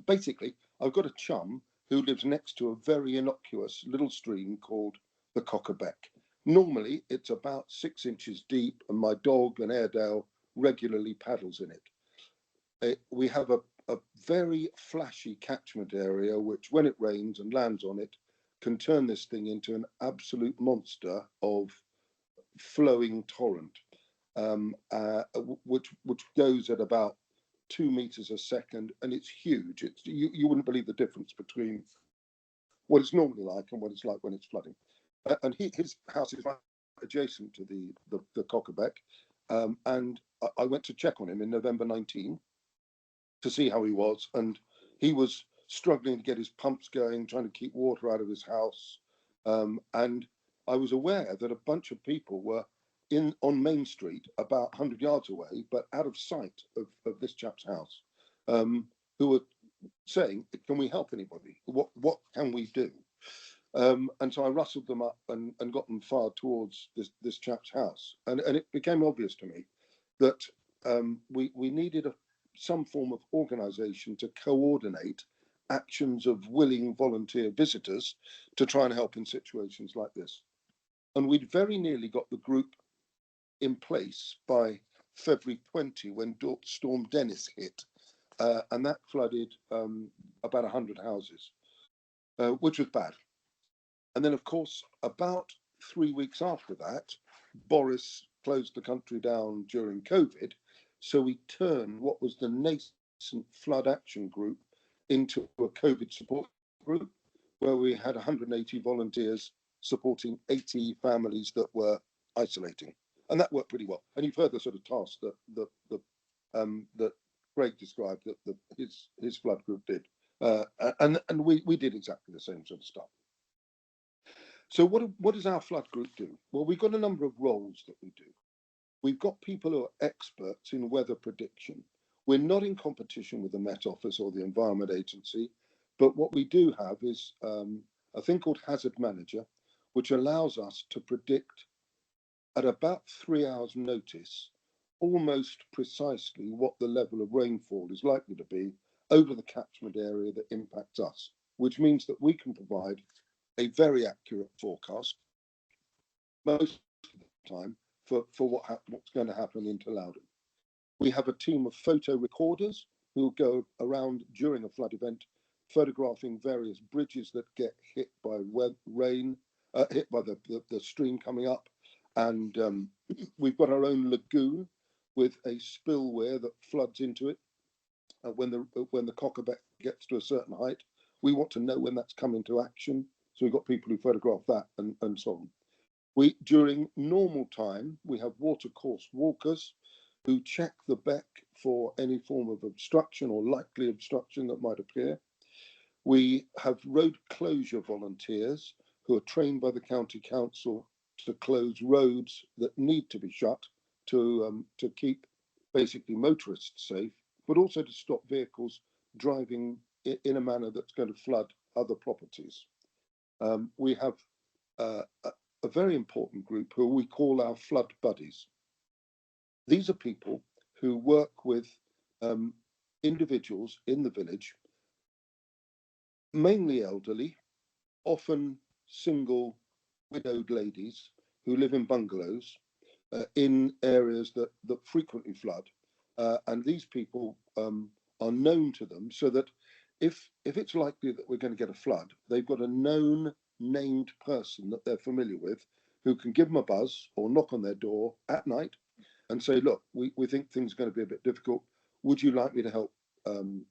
basically, I've got a chum who lives next to a very innocuous little stream called the Cockerbeck. Normally, it's about 6 inches deep, and my dog, an Airedale, regularly paddles in it. We have a very flashy catchment area, which, when it rains and lands on it, can turn this thing into an absolute monster of flowing torrent, which goes at about 2 meters a second, and it's huge. You wouldn't believe the difference between what it's normally like and what it's like when it's flooding. And his house is right adjacent to the Cockerbeck, and I went to check on him in November 19 to see how he was, and he was struggling to get his pumps going, trying to keep water out of his house, and I was aware that a bunch of people were on Main Street about 100 yards away, but out of sight of this chap's house, who were saying, "Can we help anybody? What can we do?" And so I rustled them up and got them far towards this chap's house, and it became obvious to me that we needed some form of organisation to coordinate actions of willing volunteer visitors to try and help in situations like this. And we'd very nearly got the group in place by February 20 when Storm Dennis hit, and that flooded about 100 houses, which was bad. And then, of course, about 3 weeks after that, Boris closed the country down during COVID, so we turned what was the nascent flood action group into a COVID support group, where we had 180 volunteers supporting 80 families that were isolating. And that worked pretty well. And you've heard the sort of task that Greg described that his flood group did, and we did exactly the same sort of stuff. So what does our flood group do? Well, we've got a number of roles that we do. We've got people who are experts in weather prediction. We're not in competition with the Met Office or the Environment Agency, but what we do have is a thing called Hazard Manager, which allows us to predict at about 3 hours notice, almost precisely what the level of rainfall is likely to be over the catchment area that impacts us, which means that we can provide a very accurate forecast most of the time for what's going to happen into Lowdham. We have a team of photo recorders who go around during a flood event, photographing various bridges that get hit by rain, hit by the stream coming up. And we've got our own lagoon with a spillway that floods into it. When the Cockerbeck gets to a certain height, we want to know when that's come into action. So we've got people who photograph that and so on. During normal time, we have watercourse walkers who check the beck for any form of obstruction or likely obstruction that might appear. We have road closure volunteers who are trained by the county council to close roads that need to be shut to keep basically motorists safe, but also to stop vehicles driving in a manner that's going to flood other properties. We have a very important group who we call our flood buddies. These are people who work with individuals in the village, mainly elderly, often single widowed ladies who live in bungalows in areas that frequently flood. And these people are known to them, so that if it's likely that we're going to get a flood, they've got a known named person that they're familiar with who can give them a buzz or knock on their door at night and say, "Look, we think things are going to be a bit difficult. Would you like me to help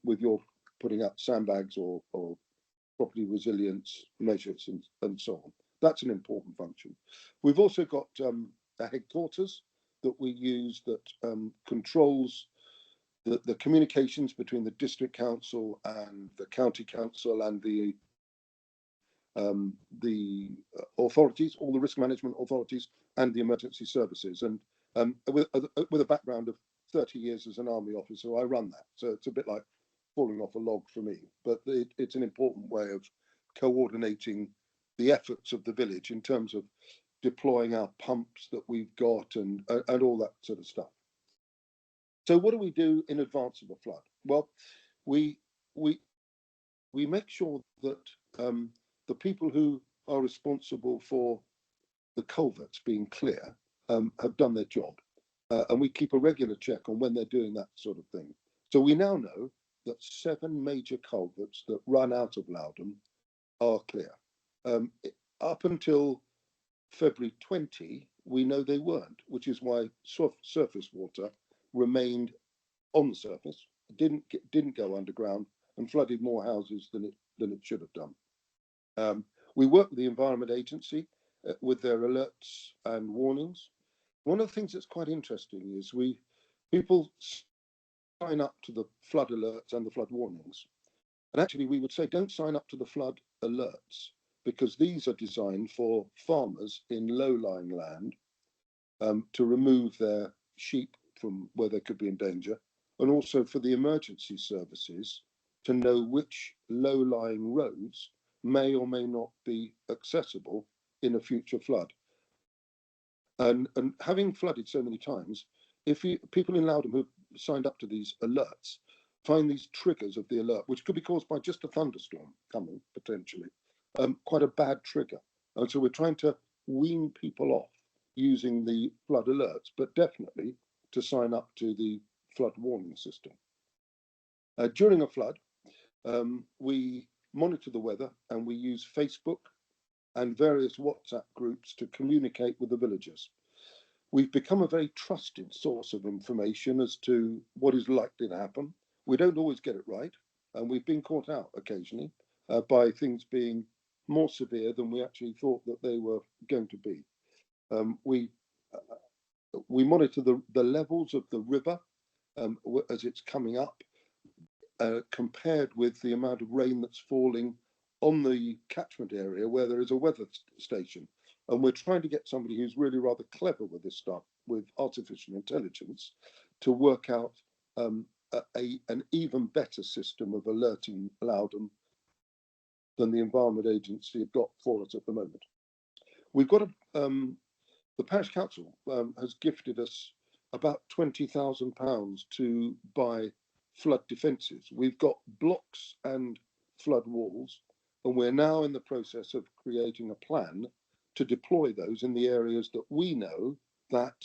with your putting up sandbags or property resilience measures and so on?" That's an important function. We've also got a headquarters that we use that controls the communications between the district council and the county council and the authorities, all the risk management authorities and the emergency services. And with a background of 30 years as an army officer, I run that. So it's a bit like falling off a log for me, but it's an important way of coordinating the efforts of the village in terms of deploying our pumps that we've got and all that sort of stuff. So what do we do in advance of a flood? Well, we make sure that the people who are responsible for the culverts being clear have done their job, and we keep a regular check on when they're doing that sort of thing. So we now know that 7 major culverts that run out of Lowdham are clear. Up until February 20, we know they weren't, which is why surface water remained on the surface, didn't go underground, and flooded more houses than it should have done. We work with the Environment Agency with their alerts and warnings. One of the things that's quite interesting is people sign up to the flood alerts and the flood warnings, and actually we would say don't sign up to the flood alerts, because these are designed for farmers in low-lying land to remove their sheep from where they could be in danger, and also for the emergency services to know which low-lying roads may or may not be accessible in a future flood. And having flooded so many times, people in Lowdham who've signed up to these alerts find these triggers of the alert, which could be caused by just a thunderstorm coming potentially, quite a bad trigger. And so we're trying to wean people off using the flood alerts, but definitely to sign up to the flood warning system. During a flood, we monitor the weather, and we use Facebook and various WhatsApp groups to communicate with the villagers. We've become a very trusted source of information as to what is likely to happen. We don't always get it right, and we've been caught out occasionally by things being more severe than we actually thought that they were going to be. We monitor the levels of the river as it's coming up, compared with the amount of rain that's falling on the catchment area where there is a weather station. And we're trying to get somebody who's really rather clever with this stuff, with artificial intelligence, to work out an even better system of alerting Lowdham than the Environment Agency have got for us at the moment. We've got the Parish Council has gifted us about £20,000 to buy flood defences. We've got blocks and flood walls, and we're now in the process of creating a plan to deploy those in the areas that we know that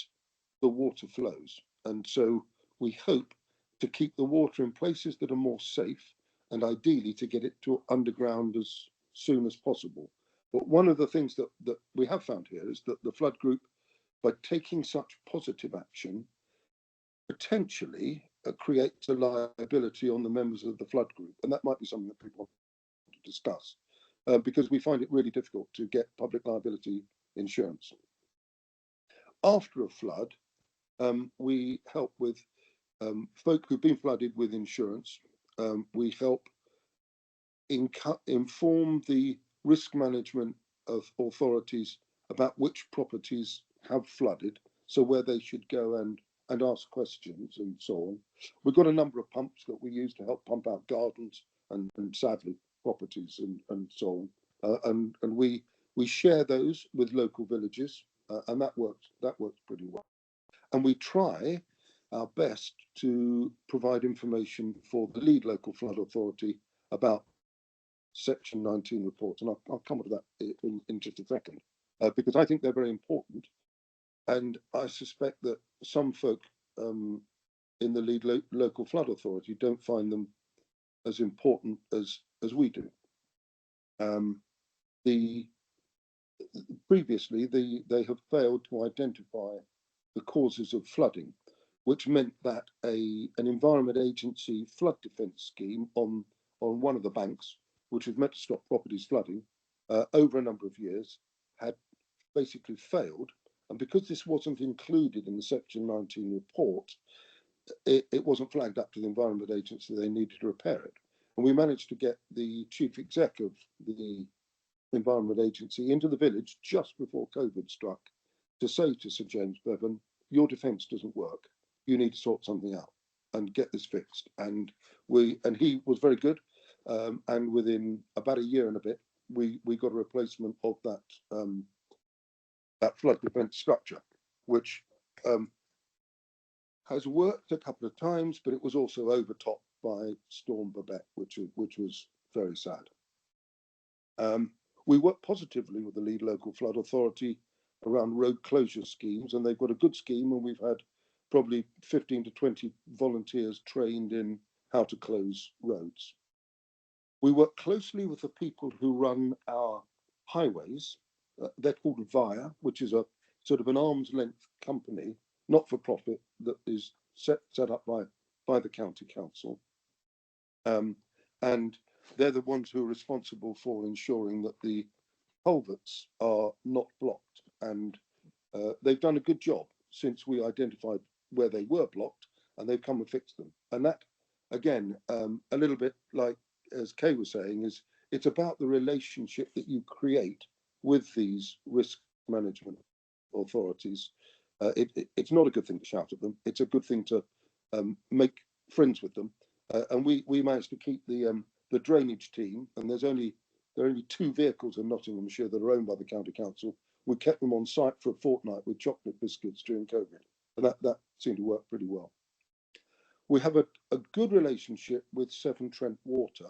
the water flows. And so we hope to keep the water in places that are more safe, and ideally to get it to underground as soon as possible. But one of the things that we have found here is that the flood group, by taking such positive action, potentially creates a liability on the members of the flood group. And that might be something that people want to discuss, because we find it really difficult to get public liability insurance. After a flood, we help with folk who've been flooded with insurance. We help inform the risk management of authorities about which properties have flooded, so where they should go and ask questions and so on. We've got a number of pumps that we use to help pump out gardens and sadly properties and so on. And we share those with local villages, and that works pretty well. And we try our best to provide information for the lead local flood authority about Section 19 reports, and I'll come to that in just a second, because I think they're very important. And I suspect that some folk in the lead local flood authority don't find them as important as we do. Previously, they have failed to identify the causes of flooding, which meant that an Environment Agency flood defence scheme on one of the banks, which was meant to stop properties flooding over a number of years, had basically failed. And because this wasn't included in the Section 19 report, it wasn't flagged up to the Environment Agency. They needed to repair it. And we managed to get the chief exec of the Environment Agency into the village just before COVID struck to say to Sir James Bevan, your defence doesn't work. You need to sort something out and get this fixed. And he was very good. And within about a year and a bit, we got a replacement of that flood defence structure, which has worked a couple of times, but it was also overtopped by Storm Babette, which was very sad. We work positively with the lead local flood authority around road closure schemes, and they've got a good scheme, and we've had probably 15 to 20 volunteers trained in how to close roads. We work closely with the people who run our highways. They're called VIA, which is a sort of an arm's length company, not for profit, that is set up by the county council. And they're the ones who are responsible for ensuring that the culverts are not blocked. And they've done a good job since we identified where they were blocked, and they've come and fixed them. And that, again, a little bit like, as Kay was saying, is it's about the relationship that you create with these risk management authorities. It's not a good thing to shout at them. It's a good thing to make friends with them. And we managed to keep the drainage team, and there are only 2 vehicles in Nottinghamshire that are owned by the county council. We kept them on site for a fortnight with chocolate biscuits during COVID, and that seemed to work pretty well. We have a good relationship with Severn Trent Water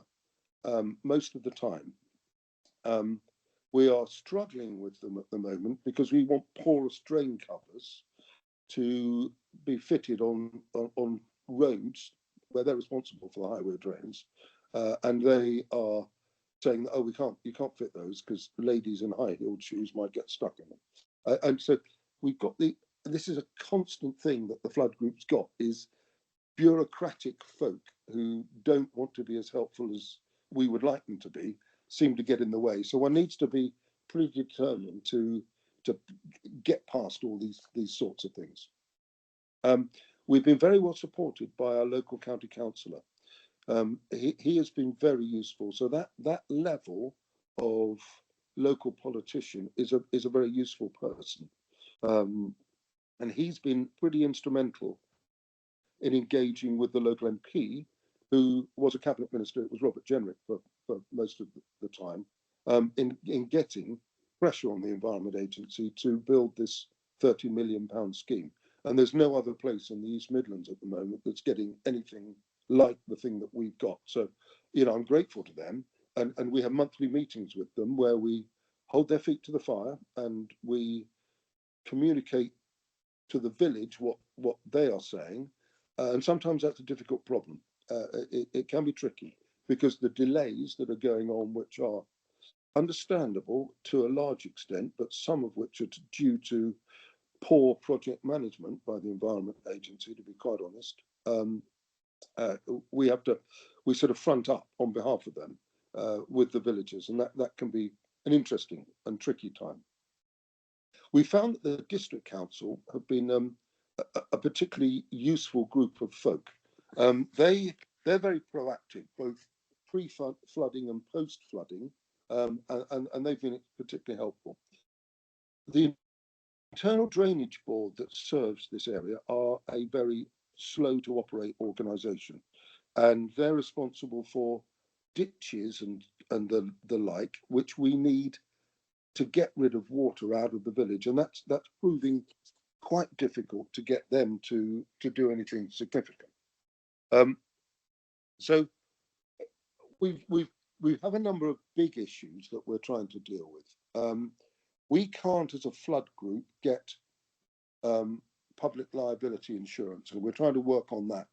most of the time. We are struggling with them at the moment because we want porous drain covers to be fitted on roads where they're responsible for the highway drains, and they are saying, "Oh, you can't fit those because ladies in high-heeled shoes might get stuck in them." And so we've got this is a constant thing that the flood group's got, is bureaucratic folk who don't want to be as helpful as we would like them to be, seem to get in the way. So one needs to be pretty determined to get past all these sorts of things. We've been very well supported by our local county councillor. He has been very useful. So that level of local politician is a very useful person, and he's been pretty instrumental in engaging with the local MP, who was a cabinet minister. It was Robert Jenrick for most of the time, in getting pressure on the Environment Agency to build this £30 million scheme. And there's no other place in the East Midlands at the moment that's getting anything like the thing that we've got. So, I'm grateful to them, and we have monthly meetings with them where we hold their feet to the fire and we communicate to the village what they are saying. And sometimes that's a difficult problem. It can be tricky because the delays that are going on, which are understandable to a large extent, but some of which are due to poor project management by the Environment Agency, to be quite honest. We sort of front up on behalf of them with the villagers, and that can be an interesting and tricky time. We found that the district council have been a particularly useful group of folk. They're very proactive, both pre-flooding and post-flooding, and they've been particularly helpful. The internal drainage board that serves this area are a very slow to operate organisation, and they're responsible for ditches and the like, which we need to get rid of water out of the village, and that's proving quite difficult to get them to do anything significant. So we have a number of big issues that we're trying to deal with. We can't, as a flood group, get public liability insurance, and we're trying to work on that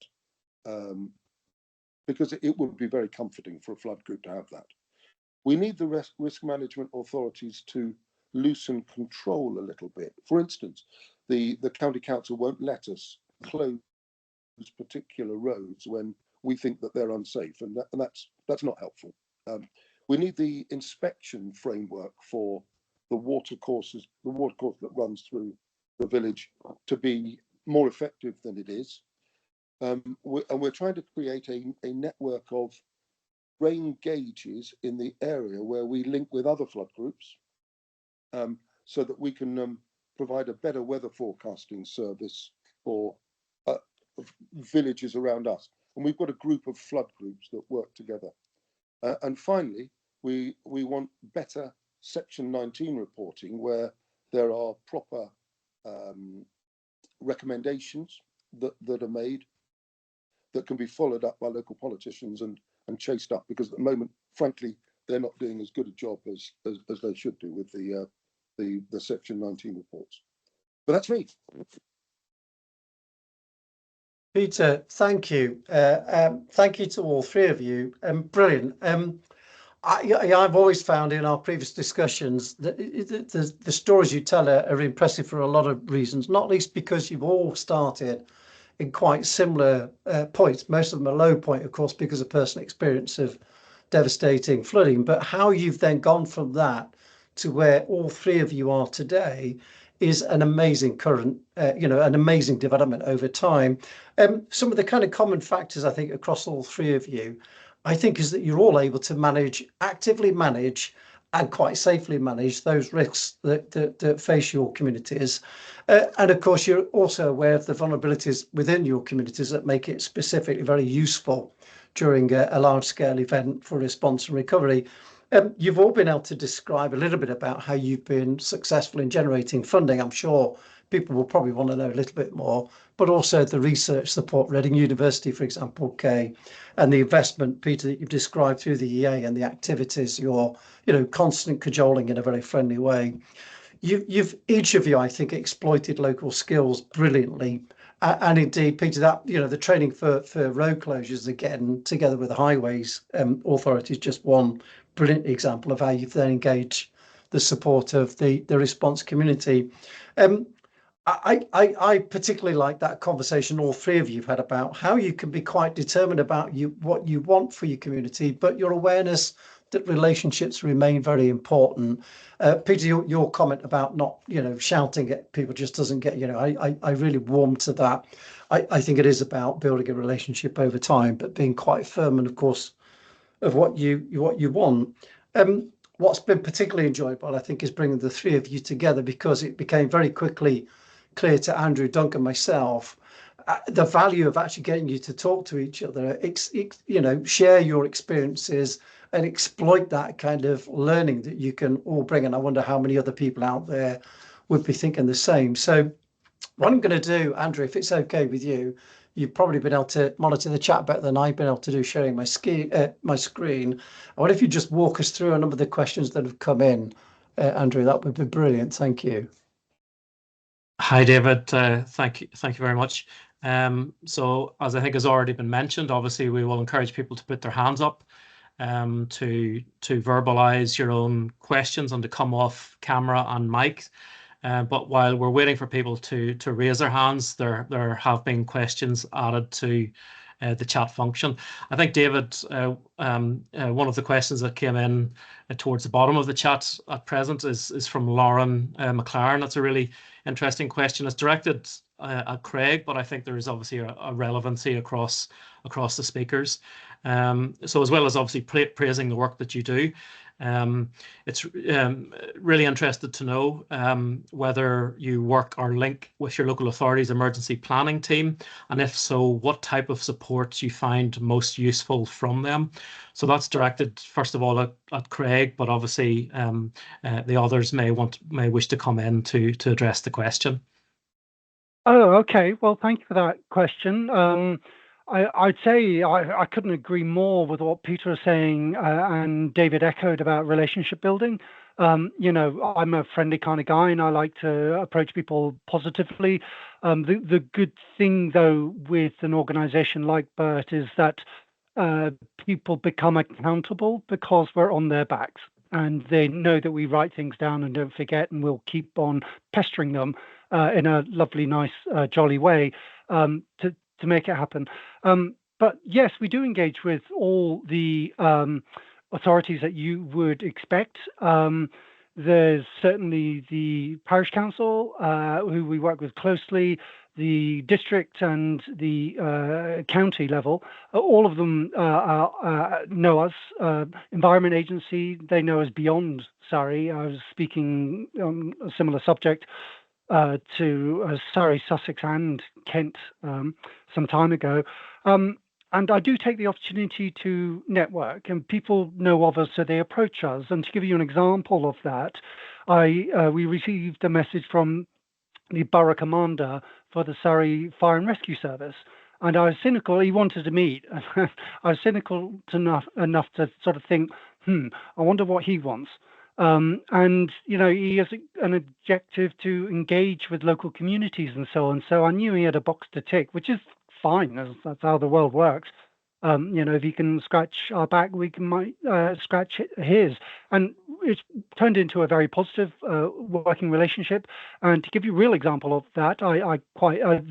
because it would be very comforting for a flood group to have that. We need the risk management authorities to loosen control a little bit. For instance, the county council won't let us close particular roads when we think that they're unsafe, and that's not helpful. We need the inspection framework for the water course that runs through the village to be more effective than it is. We're trying to create a network of rain gauges in the area where we link with other flood groups, so that we can provide a better weather forecasting service for villages around us. And we've got a group of flood groups that work together. And finally, We want better Section 19 reporting, where there are proper recommendations that are made that can be followed up by local politicians and chased up, because at the moment, frankly, they're not doing as good a job as they should do with the Section 19 reports. But that's me. Peter, thank you. Thank you to all three of you. Brilliant. I've always found in our previous discussions that the stories you tell are impressive for a lot of reasons, not least because you've all started in quite similar points. Most of them are low point, of course, because of personal experience of devastating flooding. But how you've then gone from that to where all three of you are today is an amazing an amazing development over time. Some of the kind of common factors, I think, across all three of you, I think, is that you're all able to actively manage and quite safely manage those risks that face your communities. And of course, you're also aware of the vulnerabilities within your communities that make it specifically very useful during a large-scale event for response and recovery. You've all been able to describe a little bit about how you've been successful in generating funding. I'm sure people will probably want to know a little bit more, but also the research support, Reading University, for example, Kay, and the investment, Peter, that you've described through the EA and the activities, your constant cajoling in a very friendly way. You've each of you, I think, exploited local skills brilliantly. And indeed, Peter, that the training for road closures, again, together with the highways authorities, just one brilliant example of how you've then engaged the support of the response community. I particularly like that conversation all three of you have had about how you can be quite determined about what you want for your community, but your awareness that relationships remain very important. Peter, your comment about not shouting at people just doesn't get I really warm to that. I think it is about building a relationship over time, but being quite firm and of course of what you want. What's been particularly enjoyable, I think, is bringing the three of you together, because it became very quickly clear to Andrew, Duncan, myself, the value of actually getting you to talk to each other, share your experiences and exploit that kind of learning that you can all bring. And I wonder how many other people out there would be thinking the same. So what I'm going to do, Andrew, if it's okay with you, you've probably been able to monitor the chat better than I've been able to do, sharing my screen. I wonder if you just walk us through a number of the questions that have come in, Andrew. That would be brilliant. Thank you. Hi, David. Thank you very much. So, as I think has already been mentioned, obviously we will encourage people to put their hands up, to verbalise your own questions and to come off camera and mic. But while we're waiting for people to raise their hands, there have been questions added to the chat function. I think, David, one of the questions that came in towards the bottom of the chat at present is from Lauren McLaren. That's a really interesting question. It's directed at Craig, but I think there is obviously a relevancy across the speakers. So as well as obviously praising the work that you do, it's really interested to know whether you work or link with your local authority's emergency planning team, and if so, what type of support you find most useful from them. So that's directed first of all at Craig, but obviously the others may wish to come in to address the question. Oh, okay. Well, thank you for that question. I'd say I couldn't agree more with what Peter was saying and David echoed about relationship building. I'm a friendly kind of guy and I like to approach people positively. The good thing, though, with an organization like BERT is that people become accountable because we're on their backs and they know that we write things down and don't forget, and we'll keep on pestering them in a lovely, nice, jolly way to make it happen. But yes, we do engage with all the authorities that you would expect. There's certainly the parish council, who we work with closely, the district and the county level. All of them know us. Environment Agency, they know us beyond Surrey. I was speaking on a similar subject to Surrey, Sussex and Kent some time ago. And I do take the opportunity to network, and people know of us, so they approach us. And to give you an example of that, we received a message from the borough commander for the Surrey Fire and Rescue Service. And I was cynical. He wanted to meet. I was cynical enough to sort of think, I wonder what he wants. And, he has an objective to engage with local communities and so on. So I knew he had a box to tick, which is fine. That's how the world works. If he can scratch our back, we might scratch his. And it's turned into a very positive working relationship. And to give you a real example of that,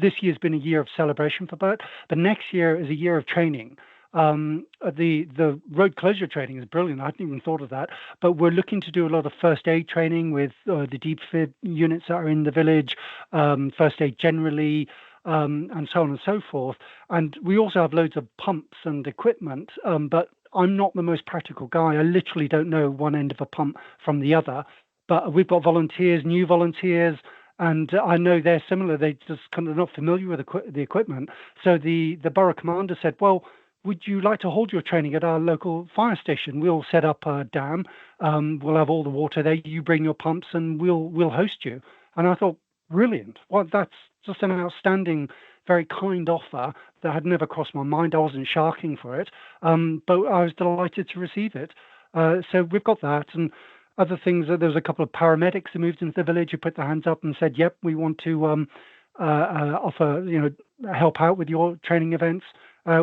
this year's been a year of celebration for BERT, but next year is a year of training. The road closure training is brilliant. I hadn't even thought of that, but we're looking to do a lot of first aid training with the deep fib units that are in the village, first aid generally, and so on and so forth. And we also have loads of pumps and equipment, but I'm not the most practical guy. I literally don't know one end of a pump from the other, but we've got volunteers, new volunteers, and I know they're similar. They just kind of not familiar with the equipment. So the borough commander said, well, would you like to hold your training at our local fire station? We'll set up a dam. We'll have all the water there. You bring your pumps and we'll host you. And I thought, brilliant. Well, that's just an outstanding, very kind offer that had never crossed my mind. I wasn't sharking for it, but I was delighted to receive it. So we've got that. And other things, there was a couple of paramedics who moved into the village who put their hands up and said, yep, we want to offer, help out with your training events.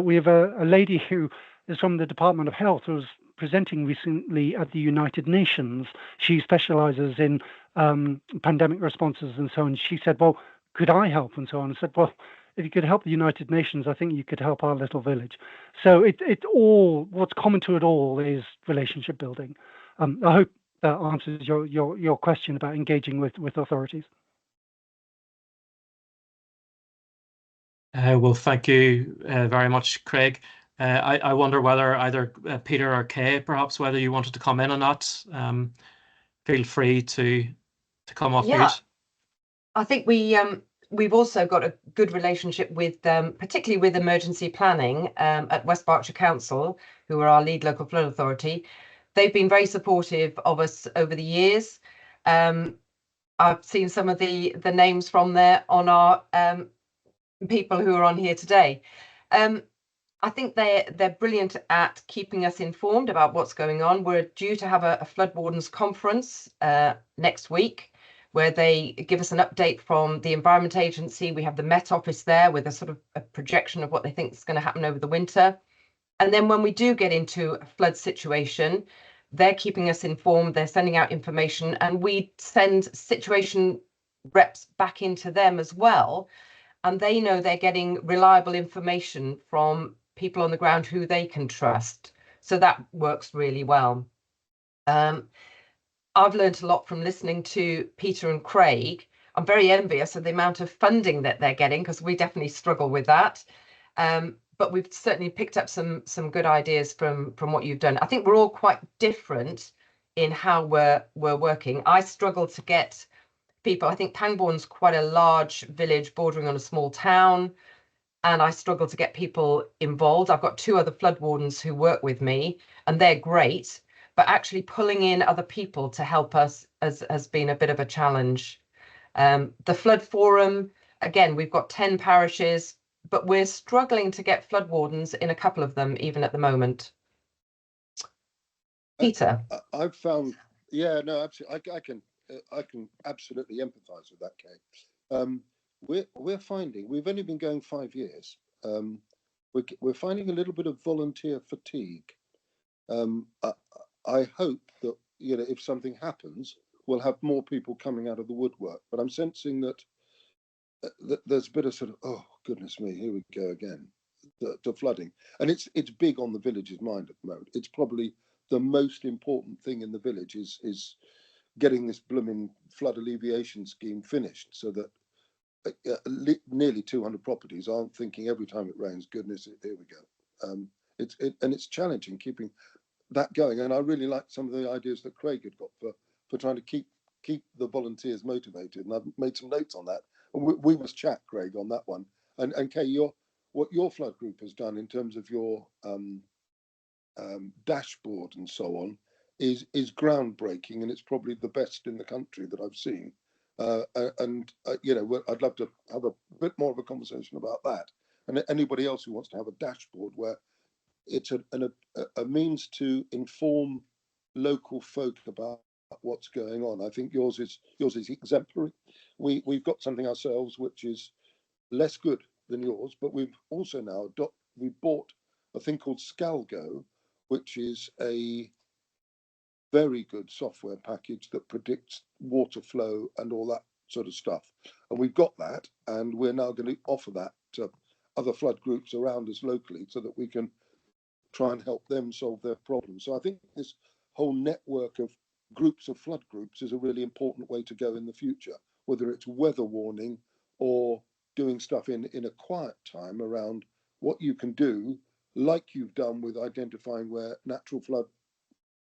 We have a lady who is from the Department of Health who was presenting recently at the United Nations. She specializes in pandemic responses and so on. She said, well, could I help? And so on. I said, well, if you could help the United Nations, I think you could help our little village. So what's common to it all is relationship building. I hope that answers your question about engaging with authorities. Well, thank you very much, Craig. I wonder whether either Peter or Kay, perhaps, whether you wanted to come in on that. Feel free to come off mute. I think we've also got a good relationship with, particularly with emergency planning at West Berkshire Council, who are our lead local flood authority. They've been very supportive of us over the years. I've seen some of the names from there on our people who are on here today. I think they're brilliant at keeping us informed about what's going on. We're due to have a flood wardens conference next week, where they give us an update from the Environment Agency. We have the Met Office there with a sort of a projection of what they think is going to happen over the winter. And then when we do get into a flood situation, they're keeping us informed. They're sending out information, and we send situation reps back into them as well. And they know they're getting reliable information from people on the ground who they can trust. So that works really well. I've learned a lot from listening to Peter and Craig. I'm very envious of the amount of funding that they're getting, because we definitely struggle with that. But we've certainly picked up some good ideas from what you've done. I think we're all quite different in how we're working. I struggle to get people. I think Pangbourne's quite a large village bordering on a small town, and I struggle to get people involved. I've got 2 other flood wardens who work with me, and they're great, but actually pulling in other people to help us has been a bit of a challenge. The flood forum, again, we've got 10 parishes, but we're struggling to get flood wardens in a couple of them even at the moment. Peter? I've found, yeah, no, absolutely. I can absolutely empathise with that, Kay. We're finding, we've only been going 5 years. We're finding a little bit of volunteer fatigue. I hope that, if something happens, we'll have more people coming out of the woodwork. But I'm sensing that there's a bit of sort of, oh goodness me, here we go again, the flooding, and it's big on the village's mind at the moment. It's probably the most important thing in the village is getting this blooming flood alleviation scheme finished, so that nearly 200 properties aren't thinking every time it rains, goodness, here we go. It's challenging keeping that going, and I really like some of the ideas that Craig had got for trying to keep the volunteers motivated, and I've made some notes on that. And we must chat, Craig, on that one. And Kay, what your flood group has done in terms of your dashboard and so on is groundbreaking, and it's probably the best in the country that I've seen. You know, I'd love to have a bit more of a conversation about that. And anybody else who wants to have a dashboard where it's a means to inform local folk about what's going on. I think yours is exemplary. We've got something ourselves which is less good than yours, but we've also now we bought a thing called Scalgo, which is a very good software package that predicts water flow and all that sort of stuff. And we've got that, and we're now going to offer that to other flood groups around us locally so that we can try and help them solve their problems. So I think this whole network of groups of flood groups is a really important way to go in the future, whether it's weather warning or doing stuff in a quiet time around what you can do, like you've done with identifying where natural flood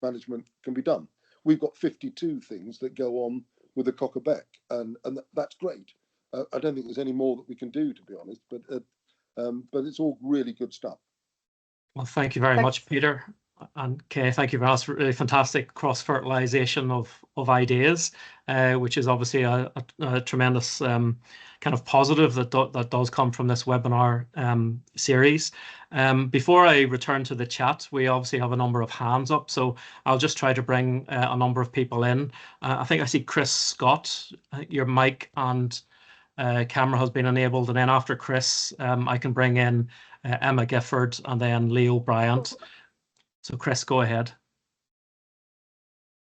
management can be done. We've got 52 things that go on with the Cockerbeck, and that's great. I don't think there's any more that we can do, to be honest, but it's all really good stuff. Well, thank you very much, Peter. And Kay, thank you very much for really fantastic cross-fertilization of ideas, which is obviously a tremendous kind of positive that does come from this webinar series. Before I return to the chat, we obviously have a number of hands up, so I'll just try to bring a number of people in. I think I see Chris Scott, your mic and camera has been enabled, and then after Chris, I can bring in Emma Gifford and then Leo Bryant. So Chris, go ahead.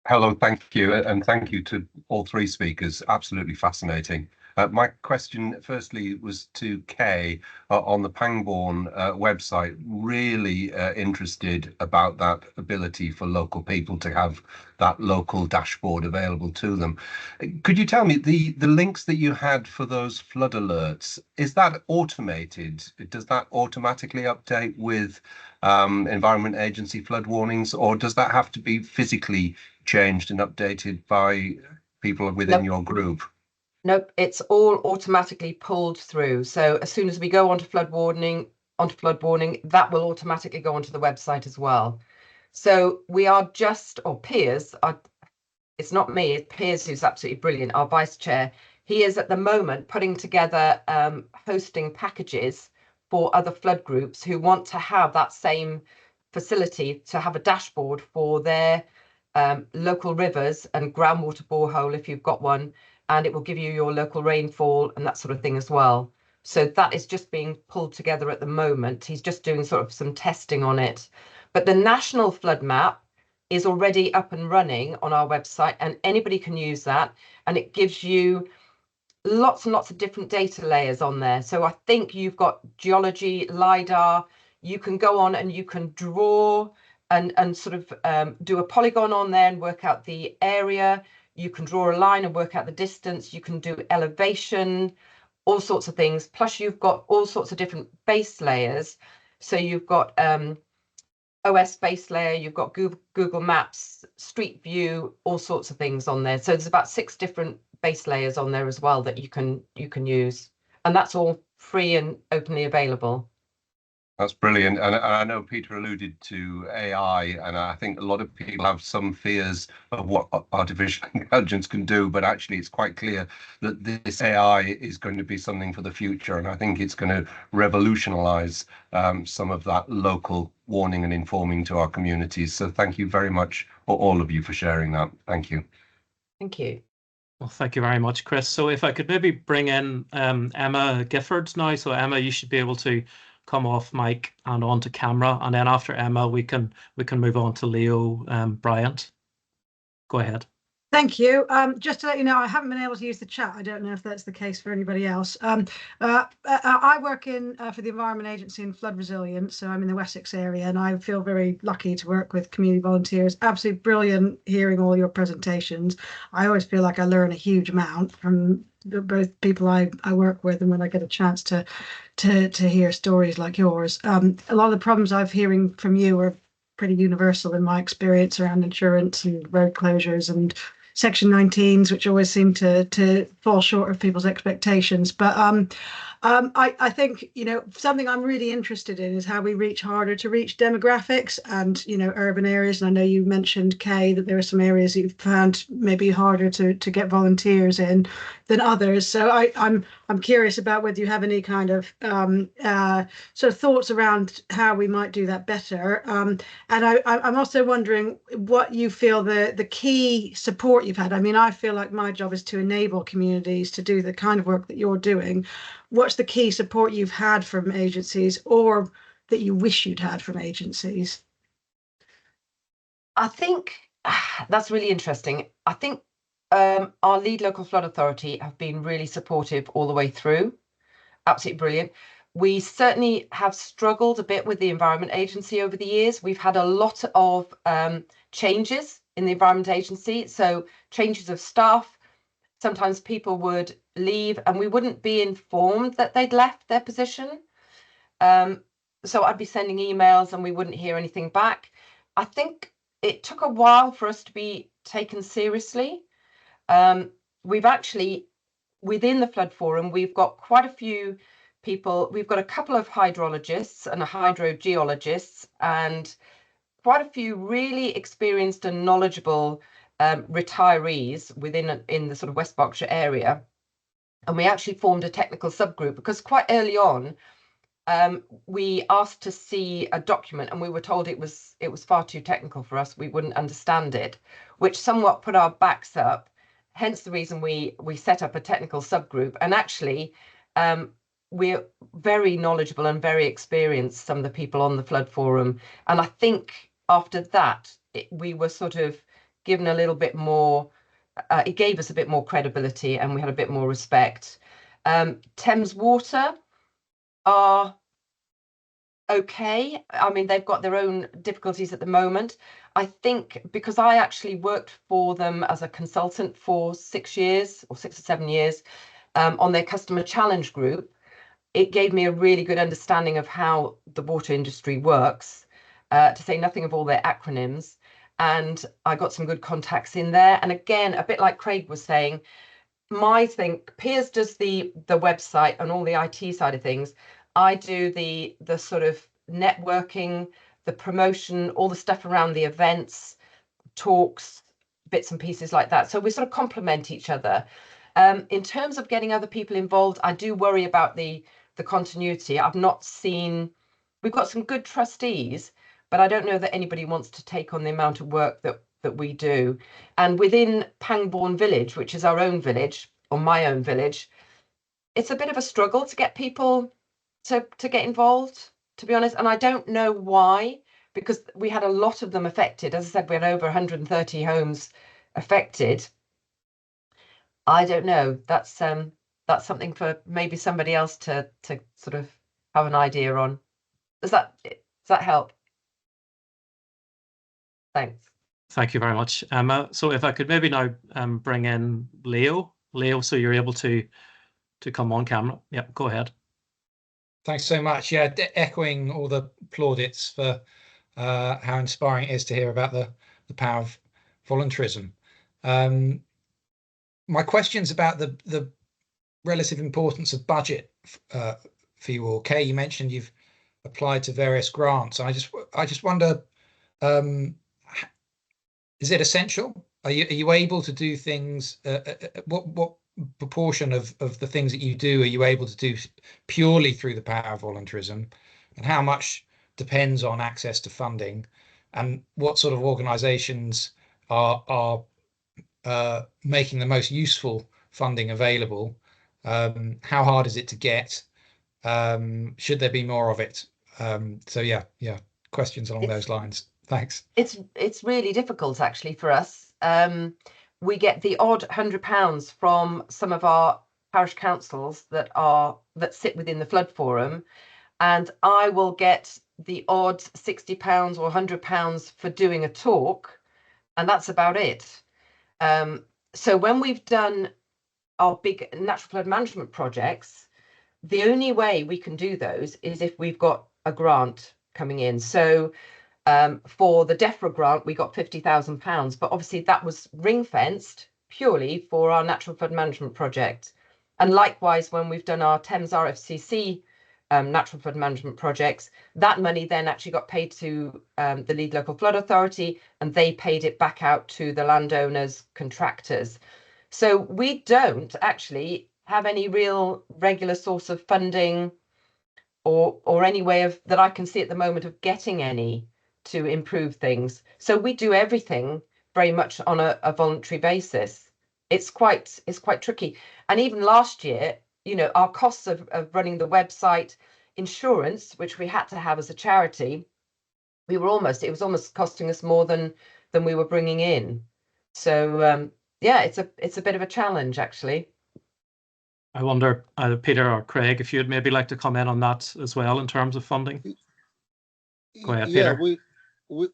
Hello, thank you. And thank you to all three speakers. Absolutely fascinating. My question, firstly, was to Kay on the Pangbourne website. Really interested about that ability for local people to have that local dashboard available to them. Could you tell me the links that you had for those flood alerts, is that automated? Does that automatically update with Environment Agency flood warnings, or does that have to be physically changed and updated by people within your group? Nope, it's all automatically pulled through. So as soon as we go onto flood warning, that will automatically go onto the website as well. So we are just, or Piers, it's not me, it's Piers who's absolutely brilliant, our vice chair. He is at the moment putting together hosting packages for other flood groups who want to have that same facility to have a dashboard for their local rivers and groundwater borehole if you've got one, and it will give you your local rainfall and that sort of thing as well. So that is just being pulled together at the moment. He's just doing sort of some testing on it. But the national flood map is already up and running on our website, and anybody can use that. And it gives you lots and lots of different data layers on there. So I think you've got geology, LiDAR, you can go on and you can draw and sort of do a polygon on there and work out the area. You can draw a line and work out the distance. You can do elevation, all sorts of things. Plus you've got all sorts of different base layers. So you've got OS base layer, you've got Google Maps, Street View, all sorts of things on there. So there's about 6 different base layers on there as well that you can use. And that's all free and openly available. That's brilliant. And I know Peter alluded to AI, and I think a lot of people have some fears of what artificial intelligence can do, but actually it's quite clear that this AI is going to be something for the future. And I think it's going to revolutionize some of that local warning and informing to our communities. So thank you very much, all of you, for sharing that. Thank you. Thank you. Well, thank you very much, Chris. So if I could maybe bring in Emma Gifford now. So Emma, you should be able to come off mic and onto camera, and then after Emma we can move on to Leo Bryant. Go ahead. Thank you. Just to let you know, I haven't been able to use the chat. I don't know if that's the case for anybody else. I work for the Environment Agency in flood resilience, so I'm in the Wessex area, and I feel very lucky to work with community volunteers. Absolutely brilliant hearing all your presentations. I always feel like I learn a huge amount from both people I work with, and when I get a chance to hear stories like yours. A lot of the problems I'm hearing from you are pretty universal in my experience around insurance and road closures and Section 19s, which always seem to fall short of people's expectations. But I think, something I'm really interested in is how we reach harder to reach demographics and, urban areas. And I know you mentioned, Kay, that there are some areas that you've found maybe harder to get volunteers in than others. So I'm curious about whether you have any kind of sort of thoughts around how we might do that better. And I'm also wondering what you feel the key support you've had. I mean, I feel like my job is to enable communities to do the kind of work that you're doing. What's the key support you've had from agencies, or that you wish you'd had from agencies? I think that's really interesting. I think our lead local flood authority have been really supportive all the way through. Absolutely brilliant. We certainly have struggled a bit with the Environment Agency over the years. We've had a lot of changes in the Environment Agency, so changes of staff. Sometimes people would leave and we wouldn't be informed that they'd left their position. So I'd be sending emails and we wouldn't hear anything back. I think it took a while for us to be taken seriously. We've actually, within the Flood Forum, we've got quite a few people. We've got a couple of hydrologists and a hydrogeologists and quite a few really experienced and knowledgeable retirees in the sort of West Berkshire area. And we actually formed a technical subgroup because quite early on, we asked to see a document and we were told it was far too technical for us. We wouldn't understand it, which somewhat put our backs up. Hence the reason we set up a technical subgroup. And actually, we're very knowledgeable and very experienced, some of the people on the Flood Forum. And I think after that, we were sort of given a little bit more, it gave us a bit more credibility and we had a bit more respect. Thames Water are okay. I mean, they've got their own difficulties at the moment. I think because I actually worked for them as a consultant for 6 years or 6 or 7 years on their customer challenge group, it gave me a really good understanding of how the water industry works, to say nothing of all their acronyms. And I got some good contacts in there. And again, a bit like Craig was saying, my thing, Piers does the website and all the IT side of things. I do the sort of networking, the promotion, all the stuff around the events, talks, bits and pieces like that. So we sort of complement each other. In terms of getting other people involved, I do worry about the continuity. I've not seen, we've got some good trustees, but I don't know that anybody wants to take on the amount of work that we do. And within Pangbourne Village, which is our own village, or my own village, it's a bit of a struggle to get people to get involved, to be honest. And I don't know why, because we had a lot of them affected. As I said, we had over 130 homes affected. I don't know. That's something for maybe somebody else to sort of have an idea on. Does that help? Thanks. Thank you very much, Emma. So if I could maybe now bring in Leo, so you're able to come on camera. Yeah, go ahead. Thanks so much. Yeah, echoing all the plaudits for how inspiring it is to hear about the power of voluntarism. My question's about the relative importance of budget for you all. Kay, you mentioned you've applied to various grants. I just wonder, is it essential? Are you able to do things? What proportion of the things that you do are you able to do purely through the power of voluntarism, and how much depends on access to funding, and what sort of organisations are making the most useful funding available? How hard is it to get? Should there be more of it? So yeah, questions along those lines. Thanks. It's really difficult actually for us. We get the odd £100 from some of our parish councils that sit within the Flood Forum, and I will get the odd £60 or £100 for doing a talk, and that's about it. So when we've done our big natural flood management projects, the only way we can do those is if we've got a grant coming in. So For the DEFRA grant, we got £50,000, but obviously that was ring-fenced purely for our natural flood management project. And likewise, when we've done our Thames RFCC natural flood management projects, that money then actually got paid to the Lead Local Flood Authority, and they paid it back out to the landowners, contractors. So we don't actually have any real regular source of funding or any way of that I can see at the moment of getting any to improve things. So we do everything very much on a voluntary basis. It's quite tricky. And even last year, you know, our costs of running the website, insurance, which we had to have as a charity, it was almost costing us more than we were bringing in. So yeah, it's a bit of a challenge, actually. I wonder, Peter or Craig, if you'd maybe like to comment on that as well in terms of funding. Go ahead, Yeah, Peter.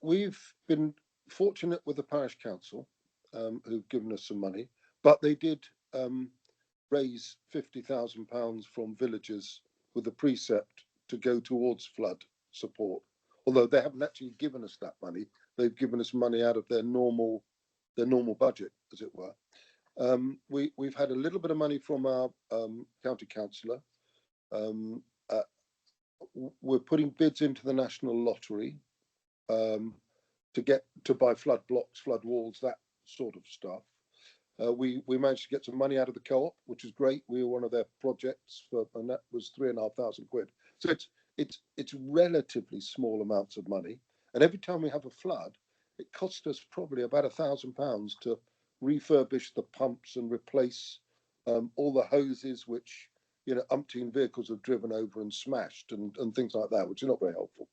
we've been fortunate with the parish council, who've given us some money, but they did raise £50,000 from villagers with a precept to go towards flood support. Although they haven't actually given us that money, they've given us money out of their normal budget, as it were. We've had a little bit of money from our county councillor. We're putting bids into the national lottery to buy flood blocks, flood walls, that sort of stuff. We managed to get some money out of the co-op, which is great. We were one of their projects, and that was £3,500. So it's relatively small amounts of money. And every time we have a flood, it costs us probably about £1,000 to refurbish the pumps and replace all the hoses, which, you know, umpteen vehicles have driven over and smashed and things like that, which is not very helpful.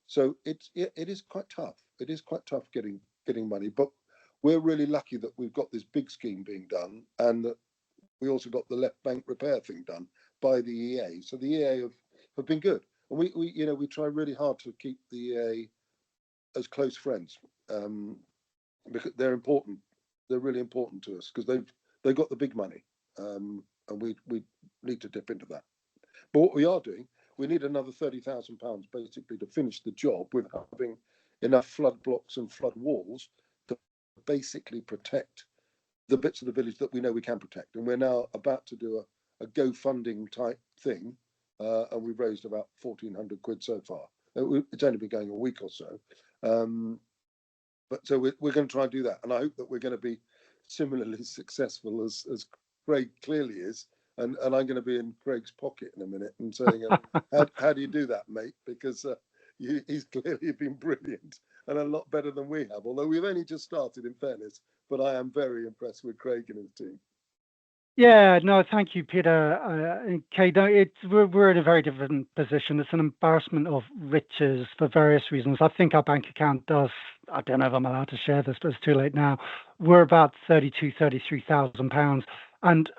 So it is quite tough. It is quite tough getting money, but we're really lucky that we've got this big scheme being done, and that we also got the left bank repair thing done by the EA. So the EA have been good, and we try really hard to keep the EA as close friends, because they're important. They're really important to us because they've got the big money, and we need to dip into that. But what we are doing, we need another £30,000 basically to finish the job with having enough flood blocks and flood walls to basically protect the bits of the village that we know we can protect. And we're now about to do a GoFunding type thing, and we've raised about £1,400 so far. It's only been going a week or so. But so we're going to try and do that, and I hope that we're going to be similarly successful as Craig clearly is, and I'm going to be in Craig's pocket in a minute and saying, how do you do that, mate? Because he's clearly been brilliant and a lot better than we have, although we've only just started, in fairness. But I am very impressed with Craig and his team. Yeah, no, thank you, Peter. Kay, no, we're in a very different position. It's an embarrassment of riches for various reasons. I think our bank account does, I don't know if I'm allowed to share this, but it's too late now. We're about £33,000. And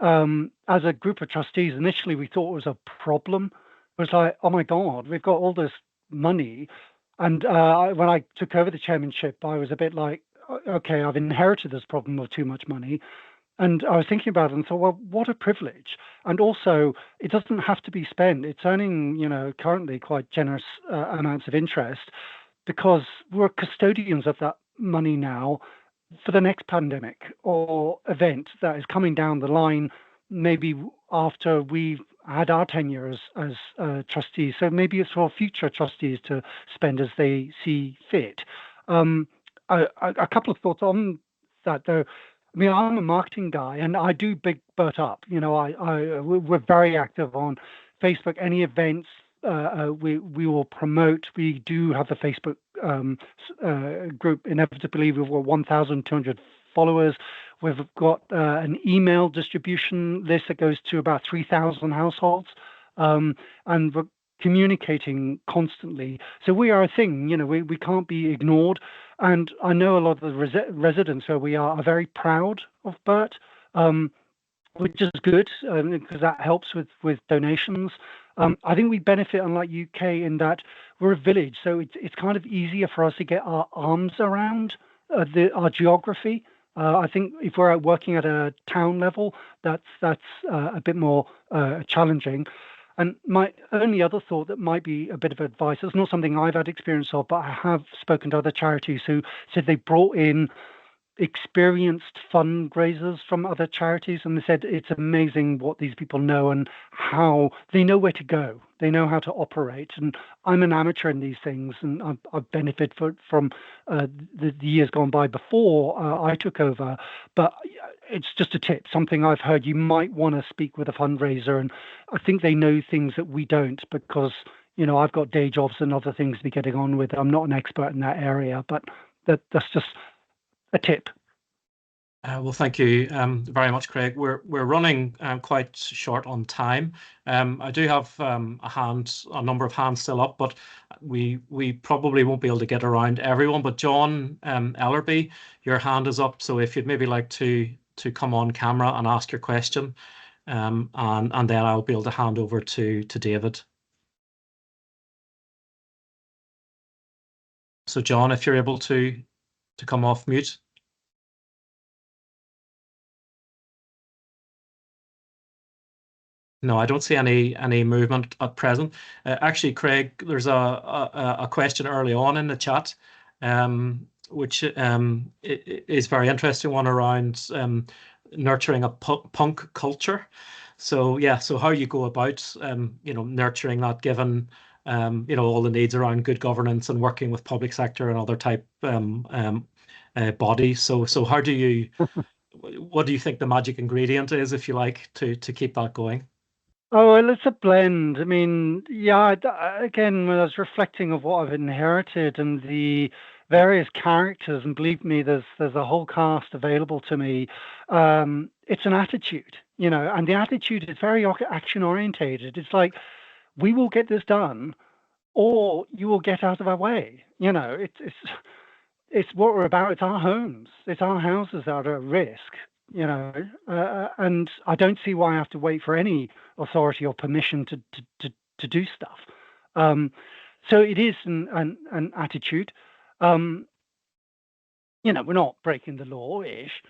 as a group of trustees, initially we thought it was a problem. It was like, oh my God, we've got all this money. And when I took over the chairmanship, I was a bit like, okay, I've inherited this problem of too much money. And I was thinking about it and thought, well, what a privilege. And also, it doesn't have to be spent. It's earning, currently quite generous amounts of interest, because we're custodians of that money now for the next pandemic or event that is coming down the line, maybe after we've had our tenure as trustees. So maybe it's for future trustees to spend as they see fit. A couple of thoughts on that, though. I mean, I'm a marketing guy, and I do big BERT up. We're very active on Facebook. Any events we will promote. We do have the Facebook group. Inevitably, we've got 1,200 followers. We've got an email distribution list that goes to about 3,000 households, and we're communicating constantly. So we are a thing. We can't be ignored. And I know a lot of the residents where we are very proud of BERT, which is good because that helps with donations. I think we benefit, unlike UK, in that we're a village, so it's kind of easier for us to get our arms around our geography. I think if we're working at a town level, that's a bit more challenging. And my only other thought that might be a bit of advice, it's not something I've had experience of, but I have spoken to other charities who said they brought in experienced fundraisers from other charities, and they said it's amazing what these people know and how they know where to go, they know how to operate. And I'm an amateur in these things, and I've benefited from the years gone by before I took over, but it's just a tip, something I've heard. You might want to speak with a fundraiser, and I think they know things that we don't, because I've got day jobs and other things to be getting on with. I'm not an expert in that area, but that's just a tip. Well, thank you very much, Craig. We're running quite short on time. I do have a number of hands still up, but we probably won't be able to get around everyone. But John Ellerby, your hand is up, so if you'd maybe like to come on camera and ask your question, and then I'll be able to hand over to David. So John, if you're able to come off mute. No, I don't see any movement at present. Actually, Craig, there's a question early on in the chat, which is very interesting, one around nurturing a punk culture. So yeah, so how you go about nurturing that, given all the needs around good governance and working with public sector and other type bodies. So how do you what do you think the magic ingredient is, if you like, to keep that going? Oh, well, it's a blend. I mean, yeah, again, when I was reflecting of what I've inherited and the various characters, and believe me, there's a whole cast available to me. It's an attitude, and the attitude is very action orientated. It's like, we will get this done, or you will get out of our way. It's what we're about. It's our homes. It's our houses that are at risk. And I don't see why I have to wait for any authority or permission to do stuff. So it is an attitude. We're not breaking the law-ish,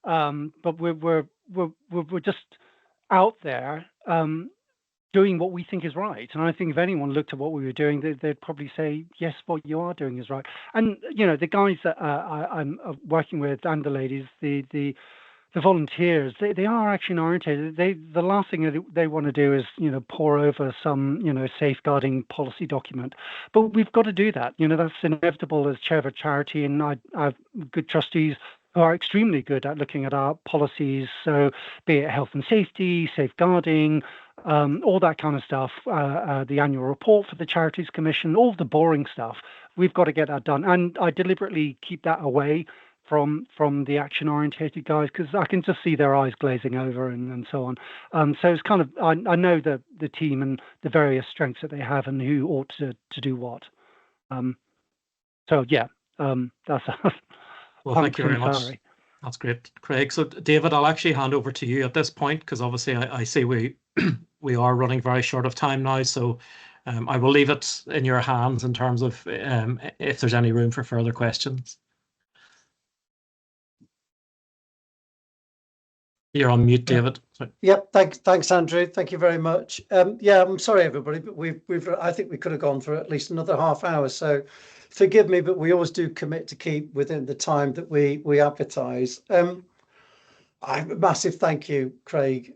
but we're just out there doing what we think is right. And I think if anyone looked at what we were doing, they'd probably say, yes, what you are doing is right. And the guys that I'm working with, and the ladies, the volunteers, they are action oriented. The last thing they want to do is pour over some safeguarding policy document. But we've got to do that. That's inevitable as chair of a charity, and I have good trustees who are extremely good at looking at our policies. So be it health and safety, safeguarding, all that kind of stuff. The annual report for the Charities Commission, all the boring stuff. We've got to get that done, and I deliberately keep that away from the action orientated guys, because I can just see their eyes glazing over and so on. So it's kind of, I know the team and the various strengths that they have and who ought to do what. So yeah, that's well, thank you very much. That's great, Craig. So David, I'll actually hand over to you at this point, because obviously I see we are running very short of time now. So I will leave it in your hands in terms of if there's any room for further questions. You're on mute, David. Sorry. Yep. Thanks, Andrew. Thank you very much. Yeah, I'm sorry, everybody, but I think we could have gone for at least another half hour. So forgive me, but we always do commit to keep within the time that we advertise. A massive thank you, Craig,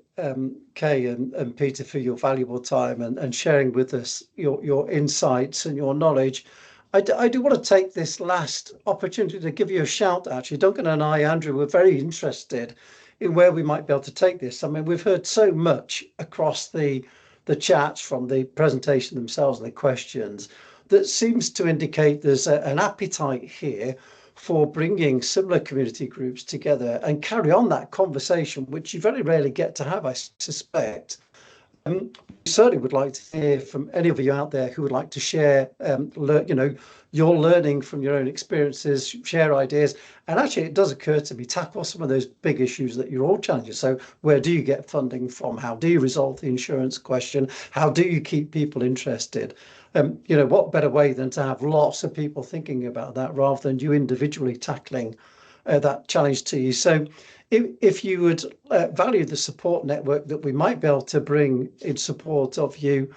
Kay, and Peter, for your valuable time and sharing with us your insights and your knowledge. I do want to take this last opportunity to give you a shout. Actually, Duncan and I, Andrew, were very interested in where we might be able to take this. I mean, we've heard so much across the chats from the presentation themselves and the questions that seems to indicate there's an appetite here for bringing similar community groups together and carry on that conversation, which you very rarely get to have, I suspect. We certainly would like to hear from any of you out there who would like to share, your learning from your own experiences, share ideas. And actually, it does occur to me, tackle some of those big issues that you're all challenging. So where do you get funding from? How do you resolve the insurance question? How do you keep people interested? What better way than to have lots of people thinking about that rather than you individually tackling that challenge to you. So if you would value the support network that we might be able to bring in support of you,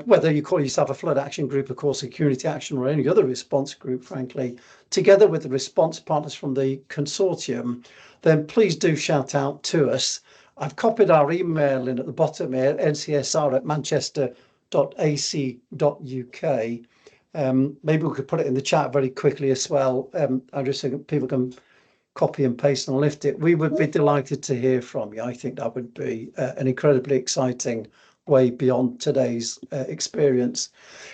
whether you call yourself a flood action group, of course, a community action or any other response group, frankly, together with the response partners from the consortium, then please do shout out to us. I've copied our email in at the bottom here, ncsr@manchester.ac.uk. Maybe we could put it in the chat very quickly as well, Andrew, so people can copy and paste and lift it. We would be delighted to hear from you. I think that would be an incredibly exciting way beyond today's experience.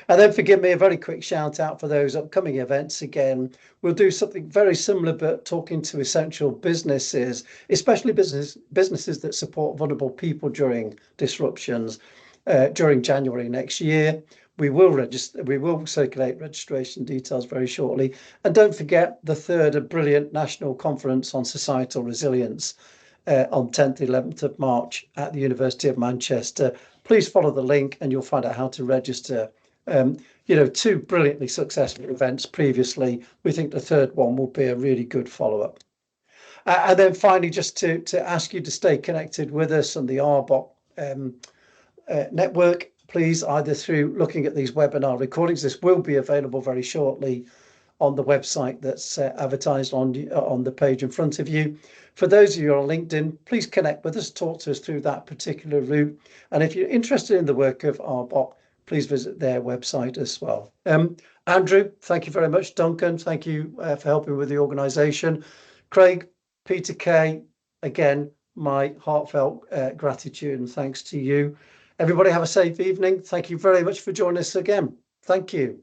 And then forgive me, a very quick shout out for those upcoming events. Again, we'll do something very similar, but talking to essential businesses, especially businesses that support vulnerable people during disruptions during January next year. We will circulate registration details very shortly. And don't forget the third brilliant national conference on societal resilience on 10th, 11th of March at the University of Manchester. Please follow the link and you'll find out how to register. Two brilliantly successful events previously. We think the third one will be a really good follow-up. And then finally, just to ask you to stay connected with us and the RBOC network, please, either through looking at these webinar recordings. This will be available very shortly on the website that's advertised on the page in front of you. For those of you on LinkedIn, please connect with us, talk to us through that particular route. And if you're interested in the work of RBOC, please visit their website as well. Andrew, thank you very much. Duncan, thank you for helping with the organisation. Craig, Peter Kay, again, my heartfelt gratitude and thanks to you. Everybody have a safe evening. Thank you very much for joining us again. Thank you.